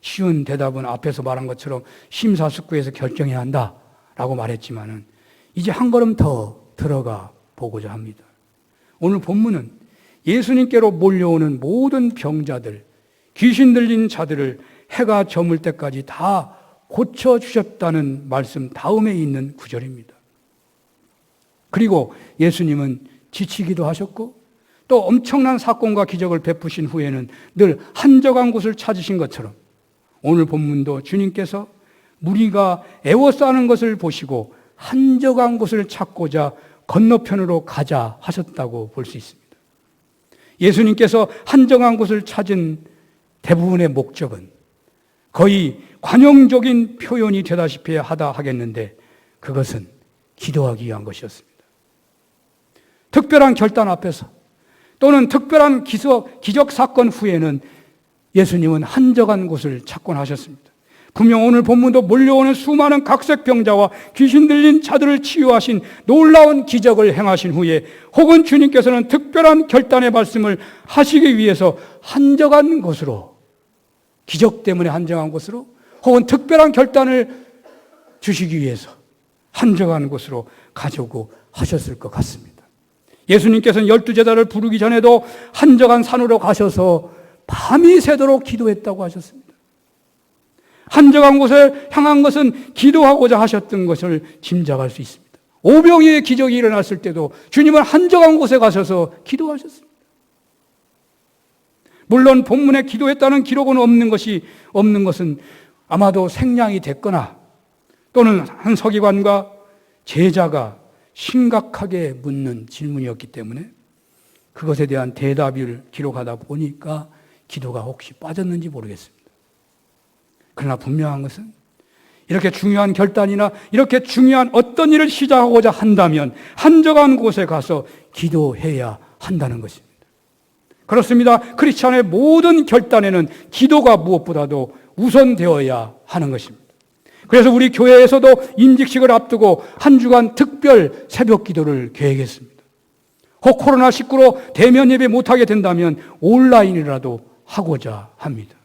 쉬운 대답은 앞에서 말한 것처럼 심사숙고해서 결정해야 한다라고 말했지만은 이제 한 걸음 더 들어가 보고자 합니다. 오늘 본문은 예수님께로 몰려오는 모든 병자들, 귀신 들린 자들을 해가 저물 때까지 다 고쳐주셨다는 말씀 다음에 있는 구절입니다. 그리고 예수님은 지치기도 하셨고 또 엄청난 사건과 기적을 베푸신 후에는 늘 한적한 곳을 찾으신 것처럼 오늘 본문도 주님께서 무리가 애워싸는 것을 보시고 한적한 곳을 찾고자 건너편으로 가자 하셨다고 볼 수 있습니다. 예수님께서 한적한 곳을 찾은 대부분의 목적은 거의 관용적인 표현이 되다시피 하겠는데 그것은 기도하기 위한 것이었습니다. 특별한 결단 앞에서 또는 특별한 기적 사건 후에는 예수님은 한적한 곳을 찾곤 하셨습니다. 분명 오늘 본문도 몰려오는 수많은 각색 병자와 귀신 들린 자들을 치유하신 놀라운 기적을 행하신 후에 혹은 주님께서는 특별한 결단의 말씀을 하시기 위해서 한적한 곳으로, 기적 때문에 한적한 곳으로 혹은 특별한 결단을 주시기 위해서 한적한 곳으로 가자고 하셨을 것 같습니다. 예수님께서는 12제자를 부르기 전에도 한적한 산으로 가셔서 밤이 새도록 기도했다고 하셨습니다. 한적한 곳을 향한 것은 기도하고자 하셨던 것을 짐작할 수 있습니다. 오병이의 기적이 일어났을 때도 주님은 한적한 곳에 가셔서 기도하셨습니다. 물론 본문에 기도했다는 기록은 없는 것은 아마도 생략이 됐거나 또는 한 서기관과 제자가 심각하게 묻는 질문이었기 때문에 그것에 대한 대답을 기록하다 보니까 기도가 혹시 빠졌는지 모르겠습니다. 그러나 분명한 것은 이렇게 중요한 결단이나 이렇게 중요한 어떤 일을 시작하고자 한다면 한적한 곳에 가서 기도해야 한다는 것입니다. 그렇습니다. 크리스찬의 모든 결단에는 기도가 무엇보다도 우선되어야 하는 것입니다. 그래서 우리 교회에서도 임직식을 앞두고 한 주간 특별 새벽 기도를 계획했습니다. 혹 코로나19로 대면 예배 못하게 된다면 온라인이라도 하고자 합니다.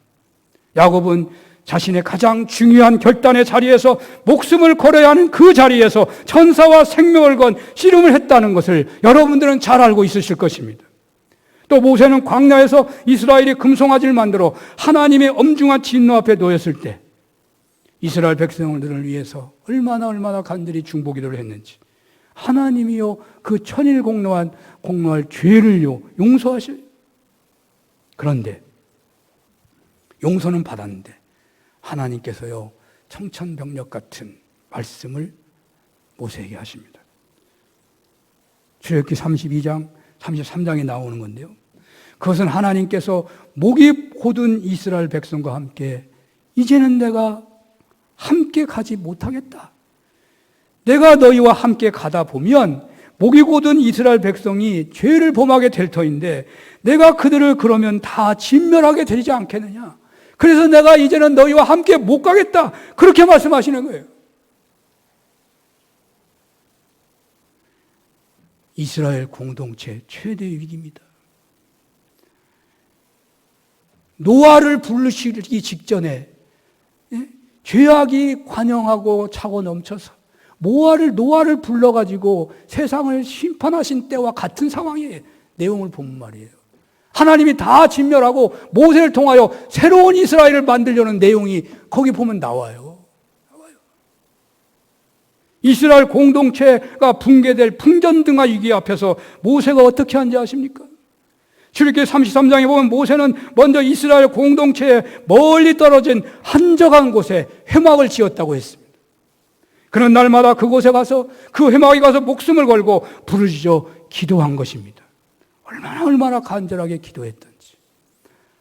야곱은 자신의 가장 중요한 결단의 자리에서 목숨을 걸어야 하는 그 자리에서 천사와 생명을 건 씨름을 했다는 것을 여러분들은 잘 알고 있으실 것입니다. 또 모세는 광야에서 이스라엘이 금송아지를 만들어 하나님의 엄중한 진노 앞에 놓였을 때 이스라엘 백성들을 위해서 얼마나 간절히 중보기도를 했는지 하나님이요 그 천일 공로할 죄를요 용서하셔요. 그런데 용서는 받았는데 하나님께서요 청천벽력 같은 말씀을 모세에게 하십니다. 출애굽기 32장 33장에 나오는 건데요. 그것은 하나님께서 목이 곧은 이스라엘 백성과 함께 이제는 내가 함께 가지 못하겠다. 내가 너희와 함께 가다 보면 목이 곧은 이스라엘 백성이 죄를 범하게 될 터인데 내가 그들을 그러면 다 진멸하게 되지 않겠느냐. 그래서 내가 이제는 너희와 함께 못 가겠다. 그렇게 말씀하시는 거예요. 이스라엘 공동체 최대의 위기입니다. 노아를 부르시기 직전에 죄악이 관영하고 차고 넘쳐서 노아를 불러가지고 세상을 심판하신 때와 같은 상황의 내용을 보면 말이에요. 하나님이 다 진멸하고 모세를 통하여 새로운 이스라엘을 만들려는 내용이 거기 보면 나와요. 이스라엘 공동체가 붕괴될 풍전등화 위기 앞에서 모세가 어떻게 한지 아십니까? 출애굽기 33장에 보면 모세는 먼저 이스라엘 공동체에 멀리 떨어진 한적한 곳에 회막을 지었다고 했습니다. 그런 날마다 그곳에 가서 그 회막에 가서 목숨을 걸고 부르짖어 기도한 것입니다. 얼마나 간절하게 기도했던지.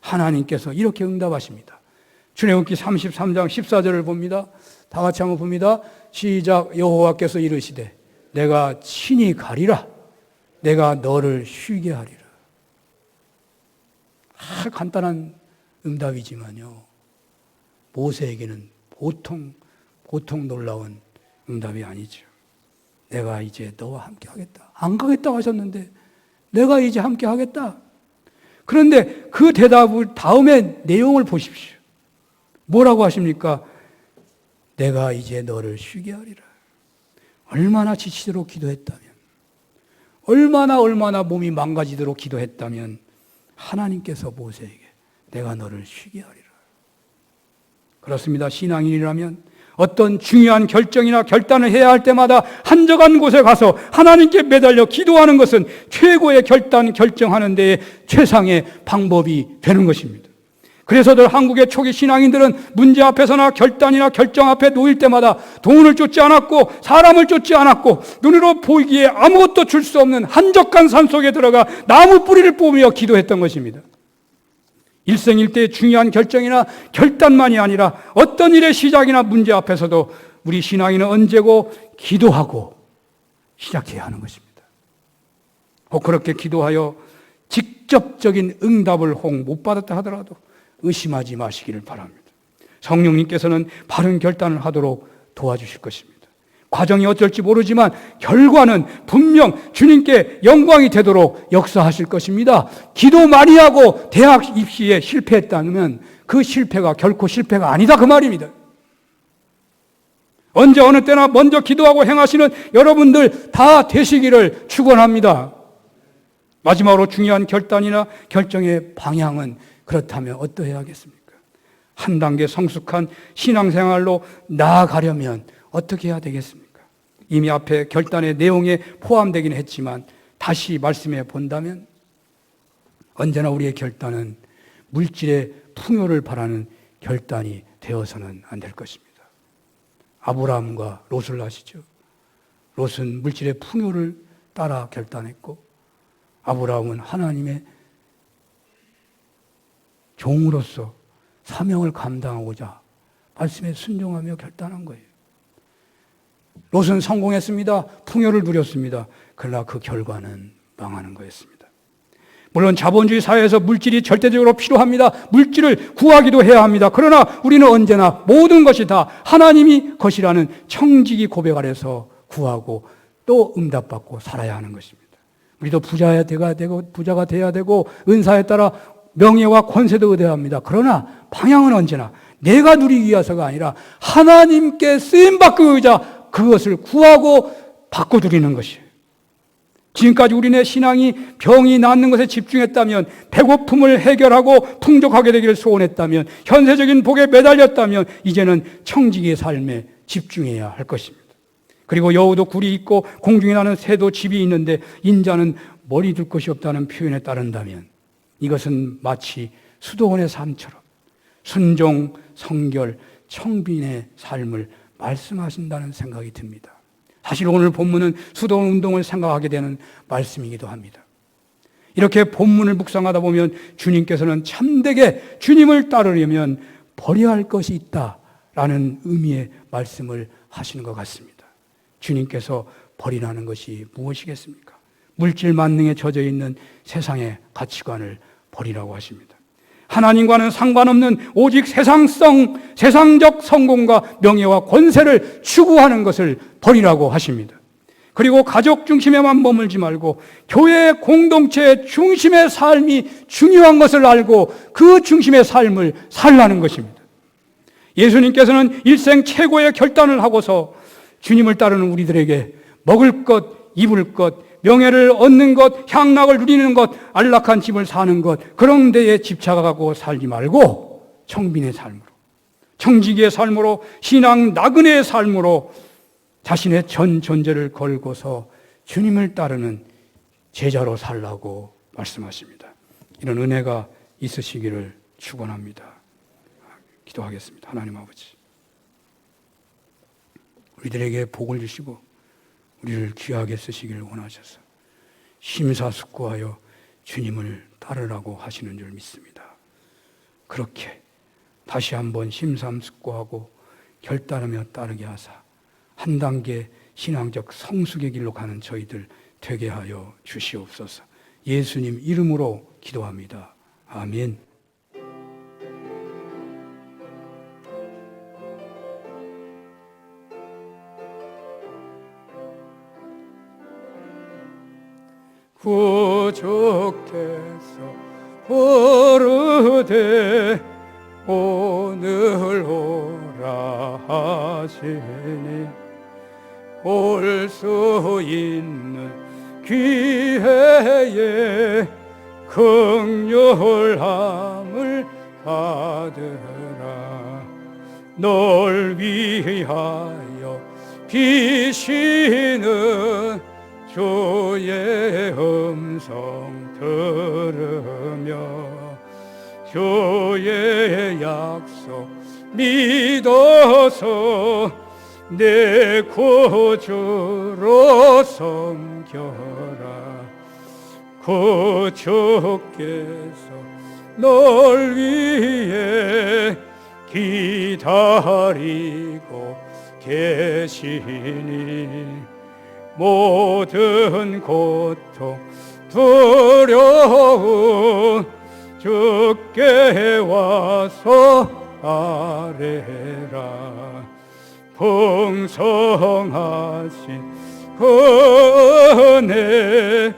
하나님께서 이렇게 응답하십니다. 출애굽기 33장 14절을 봅니다. 다 같이 한번 봅니다. 시작. 여호와께서 이르시되 내가 친히 가리라. 내가 너를 쉬게 하리라. 간단한 응답이지만요, 모세에게는 보통 놀라운 응답이 아니죠. 내가 이제 너와 함께 하겠다. 안 가겠다고 하셨는데 내가 이제 함께 하겠다. 그런데 그 대답을 다음에 내용을 보십시오. 뭐라고 하십니까? 내가 이제 너를 쉬게 하리라. 얼마나 지치도록 기도했다면, 얼마나 몸이 망가지도록 기도했다면 하나님께서 모세에게 내가 너를 쉬게 하리라. 그렇습니다. 신앙인이라면 어떤 중요한 결정이나 결단을 해야 할 때마다 한적한 곳에 가서 하나님께 매달려 기도하는 것은 최고의 결정하는 데에 최상의 방법이 되는 것입니다. 그래서들 한국의 초기 신앙인들은 문제 앞에서나 결단이나 결정 앞에 놓일 때마다 돈을 쫓지 않았고 사람을 쫓지 않았고 눈으로 보이기에 아무것도 줄 수 없는 한적한 산속에 들어가 나무 뿌리를 뽑으며 기도했던 것입니다. 일생일대의 중요한 결정이나 결단만이 아니라 어떤 일의 시작이나 문제 앞에서도 우리 신앙인은 언제고 기도하고 시작해야 하는 것입니다. 혹 그렇게 기도하여 직접적인 응답을 혹 못 받았다 하더라도 의심하지 마시기를 바랍니다. 성령님께서는 바른 결단을 하도록 도와주실 것입니다. 과정이 어쩔지 모르지만 결과는 분명 주님께 영광이 되도록 역사하실 것입니다. 기도 많이 하고 대학 입시에 실패했다면 그 실패가 결코 실패가 아니다 그 말입니다. 언제 어느 때나 먼저 기도하고 행하시는 여러분들 다 되시기를 축원합니다. 마지막으로 중요한 결단이나 결정의 방향은 그렇다면 어떠해야 하겠습니까? 한 단계 성숙한 신앙생활로 나아가려면 어떻게 해야 되겠습니까? 이미 앞에 결단의 내용에 포함되긴 했지만 다시 말씀해 본다면 언제나 우리의 결단은 물질의 풍요를 바라는 결단이 되어서는 안 될 것입니다. 아브라함과 롯을 아시죠? 롯은 물질의 풍요를 따라 결단했고 아브라함은 하나님의 종으로서 사명을 감당하고자 말씀에 순종하며 결단한 거예요. 롯은 성공했습니다. 풍요를 누렸습니다. 그러나 그 결과는 망하는 거였습니다. 물론 자본주의 사회에서 물질이 절대적으로 필요합니다. 물질을 구하기도 해야 합니다. 그러나 우리는 언제나 모든 것이 다 하나님이 것이라는 청지기 고백 아래서 구하고 또 응답받고 살아야 하는 것입니다. 우리도 부자가 돼야 되고 은사에 따라 명예와 권세도 얻어야 합니다. 그러나 방향은 언제나 내가 누리기 위해서가 아니라 하나님께 쓰임받기 위하자 그것을 구하고 받고 누리는 것이에요. 지금까지 우리네 신앙이 병이 낫는 것에 집중했다면, 배고픔을 해결하고 풍족하게 되기를 소원했다면, 현세적인 복에 매달렸다면 이제는 청지기의 삶에 집중해야 할 것입니다. 그리고 여우도 굴이 있고 공중에 나는 새도 집이 있는데 인자는 머리 둘 것이 없다는 표현에 따른다면 이것은 마치 수도원의 삶처럼 순종, 성결, 청빈의 삶을 말씀하신다는 생각이 듭니다. 사실 오늘 본문은 수도원 운동을 생각하게 되는 말씀이기도 합니다. 이렇게 본문을 묵상하다 보면 주님께서는 참되게 주님을 따르려면 버려야 할 것이 있다라는 의미의 말씀을 하시는 것 같습니다. 주님께서 버리라는 것이 무엇이겠습니까? 물질 만능에 젖어 있는 세상의 가치관을 버리라고 하십니다. 하나님과는 상관없는 오직 세상적 성공과 명예와 권세를 추구하는 것을 버리라고 하십니다. 그리고 가족 중심에만 머물지 말고 교회 공동체 중심의 삶이 중요한 것을 알고 그 중심의 삶을 살라는 것입니다. 예수님께서는 일생 최고의 결단을 하고서 주님을 따르는 우리들에게 먹을 것, 입을 것, 명예를 얻는 것, 향락을 누리는 것, 안락한 집을 사는 것, 그런 데에 집착하고 살지 말고 청빈의 삶으로, 청지기의 삶으로, 신앙 나그네의 삶으로 자신의 전 존재를 걸고서 주님을 따르는 제자로 살라고 말씀하십니다. 이런 은혜가 있으시기를 축원합니다. 기도하겠습니다. 하나님 아버지, 우리들에게 복을 주시고 우리를 귀하게 쓰시기를 원하셔서 심사숙고하여 주님을 따르라고 하시는 줄 믿습니다. 그렇게 다시 한번 심사숙고하고 결단하며 따르게 하사 한 단계 신앙적 성숙의 길로 가는 저희들 되게 하여 주시옵소서. 예수님 이름으로 기도합니다. 아멘. 구주께서 부르되 오늘 오라 하시니 올 수 있는 기회에 긍휼함을 받으라. 널 위하여 비시는 주의 음성 들으며 주의 약속 믿어서 내 구주로 섬겨라. 구주께서 널 위해 기다리고 계시니 모든 고통 두려움 주께 와서 아뢰라. 풍성하신 은혜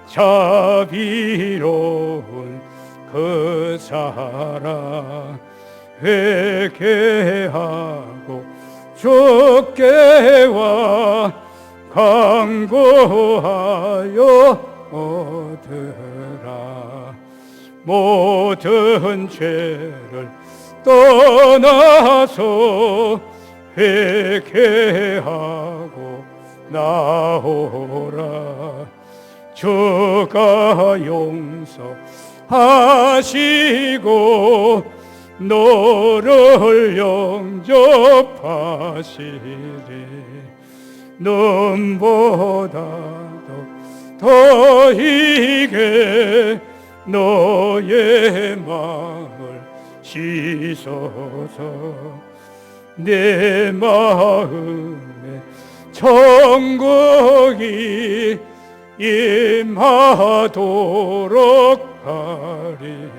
자비로운 그 사랑 회개하고 주께 와 강구하여 얻으라. 모든 죄를 떠나서 회개하고 나오라. 주가 용서하시고 너를 영접하시리. 눈보다도 더 이게 너의 마음을 씻어서 내 마음에 천국이 임하도록 하리라.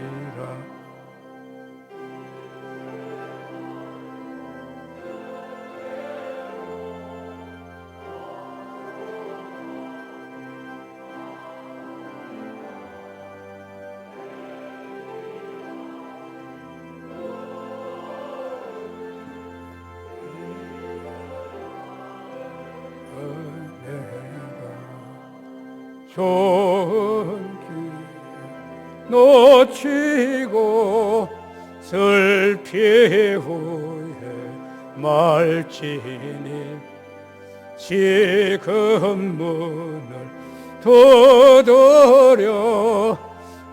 좋은 기회 놓치고 슬피 후에 말지니 지금 문을 두드려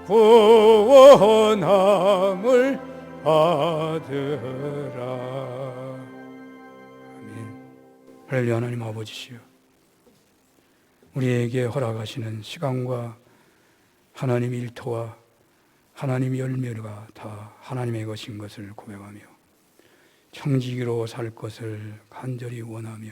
구원함을 받으라. 아멘. 할렐루야. 하나님 아버지시여, 우리에게 허락하시는 시간과 하나님 일터와 하나님 열매가 다 하나님의 것인 것을 고백하며 청지기로 살 것을 간절히 원하며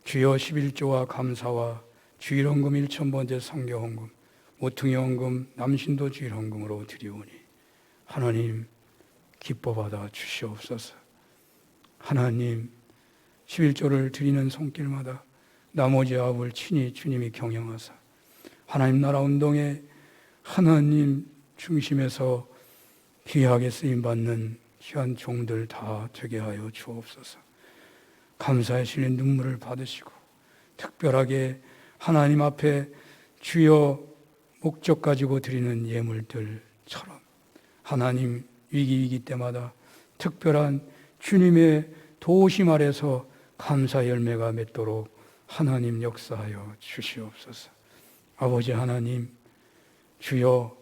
주여 11조와 감사와 주일헌금 1,000번째 성경헌금 모퉁이 헌금 남신도 주일헌금으로 드리오니 하나님 기뻐 받아 주시옵소서. 하나님 11조를 드리는 손길마다 나머지 아홉을 친히 주님이 경영하사 하나님 나라 운동에 하나님 중심에서 귀하게 쓰임받는 귀한 종들 다 되게 하여 주옵소서. 감사에 실린 눈물을 받으시고 특별하게 하나님 앞에 주여 목적 가지고 드리는 예물들처럼 하나님 위기 때마다 특별한 주님의 도우심 아래서 감사 열매가 맺도록 하나님 역사하여 주시옵소서. 아버지 하나님, 주여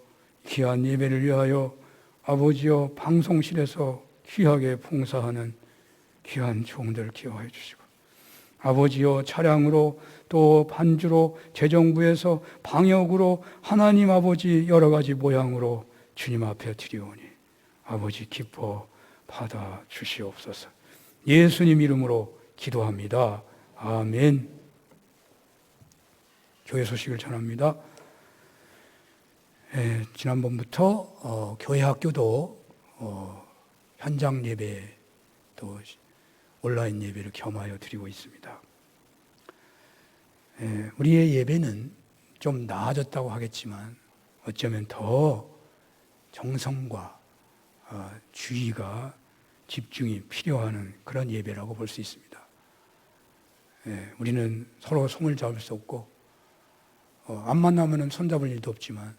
귀한 예배를 위하여 아버지여 방송실에서 귀하게 봉사하는 귀한 종들 기억하여 주시고 아버지여 차량으로 또 반주로 재정부에서 방역으로 하나님 아버지 여러 가지 모양으로 주님 앞에 드리오니 아버지 기뻐 받아 주시옵소서. 예수님 이름으로 기도합니다. 아멘. 교회 소식을 전합니다. 지난번부터 교회 학교도 현장 예배 또 온라인 예배를 겸하여 드리고 있습니다. 우리의 예배는 좀 나아졌다고 하겠지만 어쩌면 더 정성과 주의가 집중이 필요한 그런 예배라고 볼 수 있습니다. 우리는 서로 손을 잡을 수 없고 안 만나면 손잡을 일도 없지만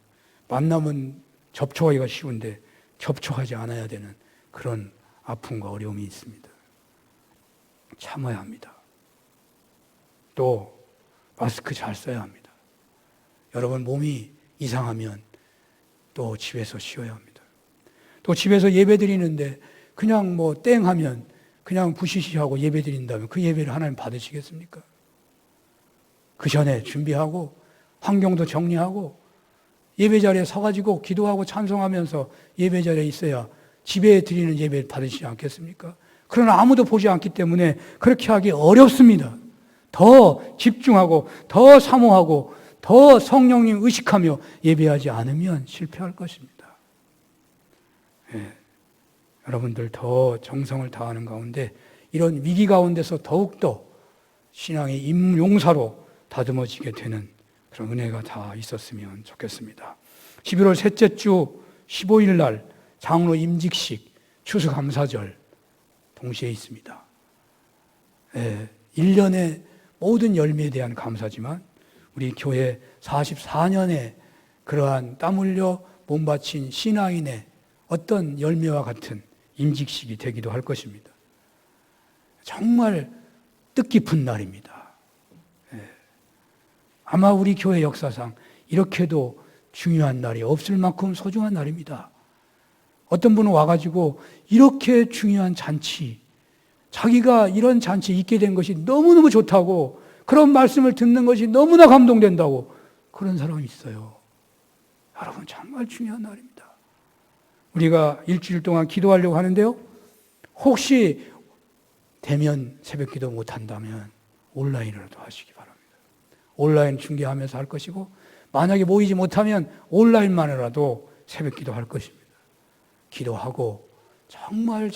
만나면 접촉하기가 쉬운데 접촉하지 않아야 되는 그런 아픔과 어려움이 있습니다. 참아야 합니다. 또 마스크 잘 써야 합니다. 여러분 몸이 이상하면 또 집에서 쉬어야 합니다. 또 집에서 예배 드리는데 그냥 뭐 땡 하면 그냥 부시시하고 예배 드린다면 그 예배를 하나님 받으시겠습니까? 그 전에 준비하고 환경도 정리하고 예배 자리에 서가지고 기도하고 찬송하면서 예배 자리에 있어야 집에 드리는 예배 받으시지 않겠습니까? 그러나 아무도 보지 않기 때문에 그렇게 하기 어렵습니다. 더 집중하고 더 사모하고 더 성령님 의식하며 예배하지 않으면 실패할 것입니다. 여러분들 더 정성을 다하는 가운데 이런 위기 가운데서 더욱더 신앙의 임용사로 다듬어지게 되는 그런 은혜가 다 있었으면 좋겠습니다. 11월 셋째 주 15일 날 장로 임직식 추수감사절 동시에 있습니다. 1년의 모든 열매에 대한 감사지만 우리 교회 44년의 그러한 땀 흘려 몸 바친 신앙인의 어떤 열매와 같은 임직식이 되기도 할 것입니다. 정말 뜻깊은 날입니다. 아마 우리 교회 역사상 이렇게도 중요한 날이 없을 만큼 소중한 날입니다. 어떤 분은 와가지고 이렇게 중요한 잔치, 자기가 이런 잔치에 있게 된 것이 너무너무 좋다고 그런 말씀을 듣는 것이 너무나 감동된다고 그런 사람이 있어요. 여러분 정말 중요한 날입니다. 우리가 일주일 동안 기도하려고 하는데요. 혹시 대면 새벽기도 못한다면 온라인으로도 하시기 바랍니다. 온라인 중계하면서 할 것이고 만약에 모이지 못하면 온라인만으로도 새벽기도 할 것입니다. 기도하고 정말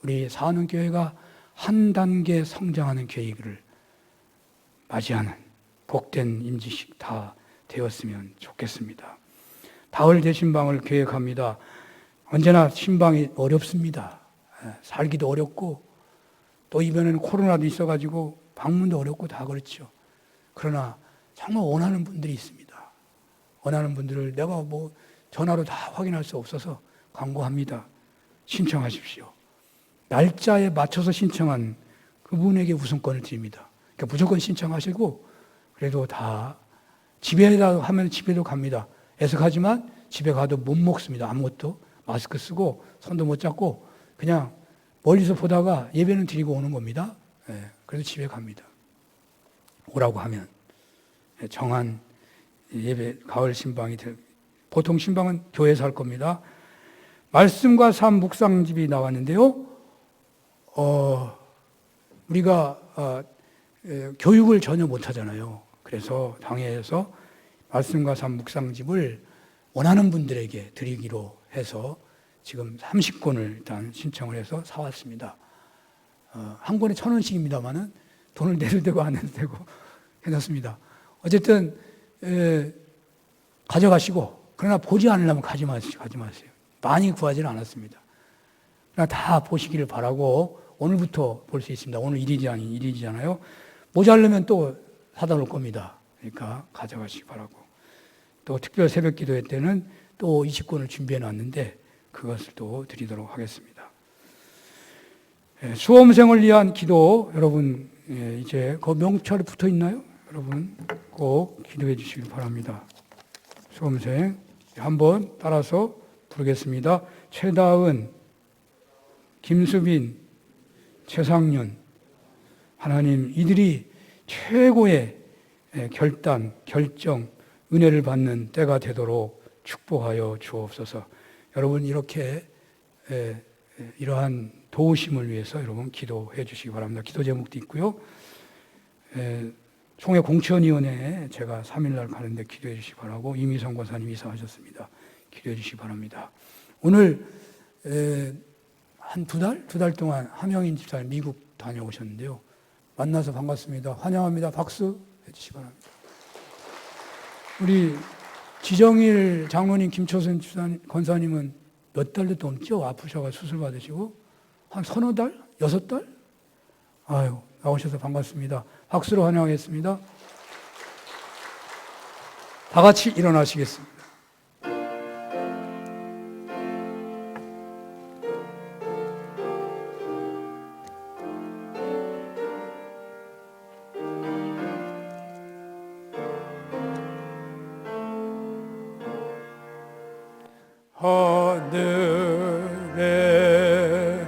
우리 사는 교회가 한 단계 성장하는 교회를 맞이하는 복된 임직식 다 되었으면 좋겠습니다. 다월 대신방을 계획합니다. 언제나 신방이 어렵습니다. 살기도 어렵고 또 이번에는 코로나도 있어가지고 방문도 어렵고 다 그렇죠. 그러나 정말 원하는 분들이 있습니다. 원하는 분들을 내가 뭐 전화로 다 확인할 수 없어서 광고합니다. 신청하십시오. 날짜에 맞춰서 신청한 그분에게 우선권을 드립니다. 그러니까 무조건 신청하시고 그래도 다 집에다 하면 집에도 갑니다. 애석하지만 집에 가도 못 먹습니다. 아무것도 마스크 쓰고 손도 못 잡고 그냥 멀리서 보다가 예배는 드리고 오는 겁니다. 그래서 집에 갑니다. 오라고 하면 정한 예배 가을 신방이 보통 신방은 교회에서 할 겁니다. 말씀과 삶 묵상집이 나왔는데요. 우리가 교육을 전혀 못하잖아요. 그래서 당회에서 말씀과 삶 묵상집을 원하는 분들에게 드리기로 해서 지금 30권을 일단 신청을 해서 사왔습니다. 한 권에 1,000원씩입니다만은 돈을 내도 되고 안 내도 되고 해놨습니다. 어쨌든 가져가시고, 그러나 보지 않으려면 가지 마세요. 많이 구하지는 않았습니다. 그러나 다 보시기를 바라고, 오늘부터 볼 수 있습니다. 오늘 1일이잖아요. 모자르면 또 사다 놓을 겁니다. 그러니까 가져가시기 바라고. 또 특별 새벽 기도회 때는 또 20권을 준비해 놨는데 그것을 또 드리도록 하겠습니다. 수험생을 위한 기도, 여러분 이제 그 명찰이 붙어 있나요? 여러분 꼭 기도해 주시기 바랍니다. 수험생 한번 따라서 부르겠습니다. 최다은, 김수빈, 최상윤. 하나님, 이들이 최고의 결정, 은혜를 받는 때가 되도록 축복하여 주옵소서. 여러분 이렇게 이러한 도우심을 위해서 여러분 기도해 주시기 바랍니다. 기도 제목도 있고요. 총회 공천위원회에 제가 3일날 가는데 기도해 주시기 바라고, 이미성 권사님 이사하셨습니다. 기도해 주시기 바랍니다. 오늘 한 두 달 동안 함영인 집사님 미국 다녀오셨는데요. 만나서 반갑습니다. 환영합니다. 박수 해주시기 바랍니다. 우리 지정일 장로님, 김초선 권사님은 몇 달도 넘죠? 아프셔서 수술 받으시고 한 서너 달? 6달? 아유, 나오셔서 반갑습니다. 박수로 환영하겠습니다. 다 같이 일어나시겠습니다. 하늘에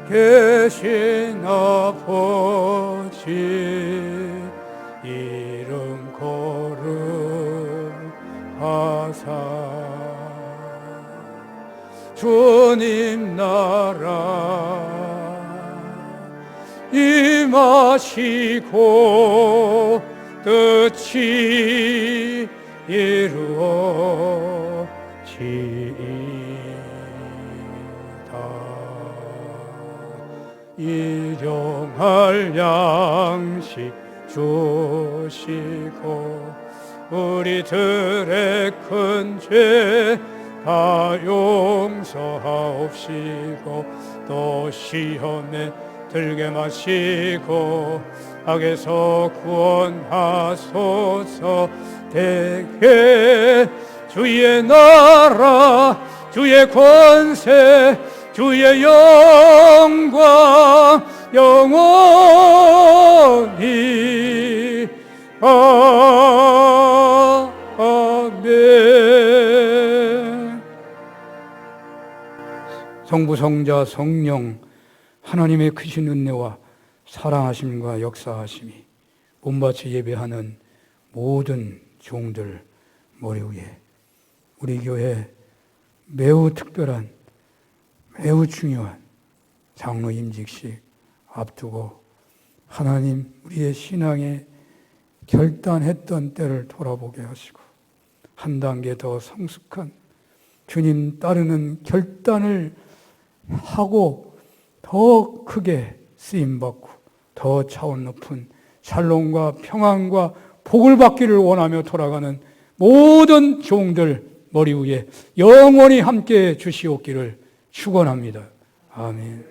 계신 아버지, 이름 거룩하사 주님 나라 임하시고 뜻이 이루어지이다. 일용할 양식 주시고 우리들의 큰 죄 다 용서하옵시고 또 시험에 들게 마시고 악에서 구원하소서. 대개 주의 나라 주의 권세 주의 영광 영원히 아멘. 성부 성자 성령 하나님의 크신 은혜와 사랑하심과 역사하심이 몸바쳐 예배하는 모든 종들 머리 위에 우리 교회 매우 특별한 매우 중요한 장로 임직식 앞두고 하나님 우리의 신앙에 결단했던 때를 돌아보게 하시고 한 단계 더 성숙한 주님 따르는 결단을 하고 더 크게 쓰임받고 더 차원 높은 샬롬과 평안과 복을 받기를 원하며 돌아가는 모든 종들 머리 위에 영원히 함께 주시옵기를 축원합니다. 아멘.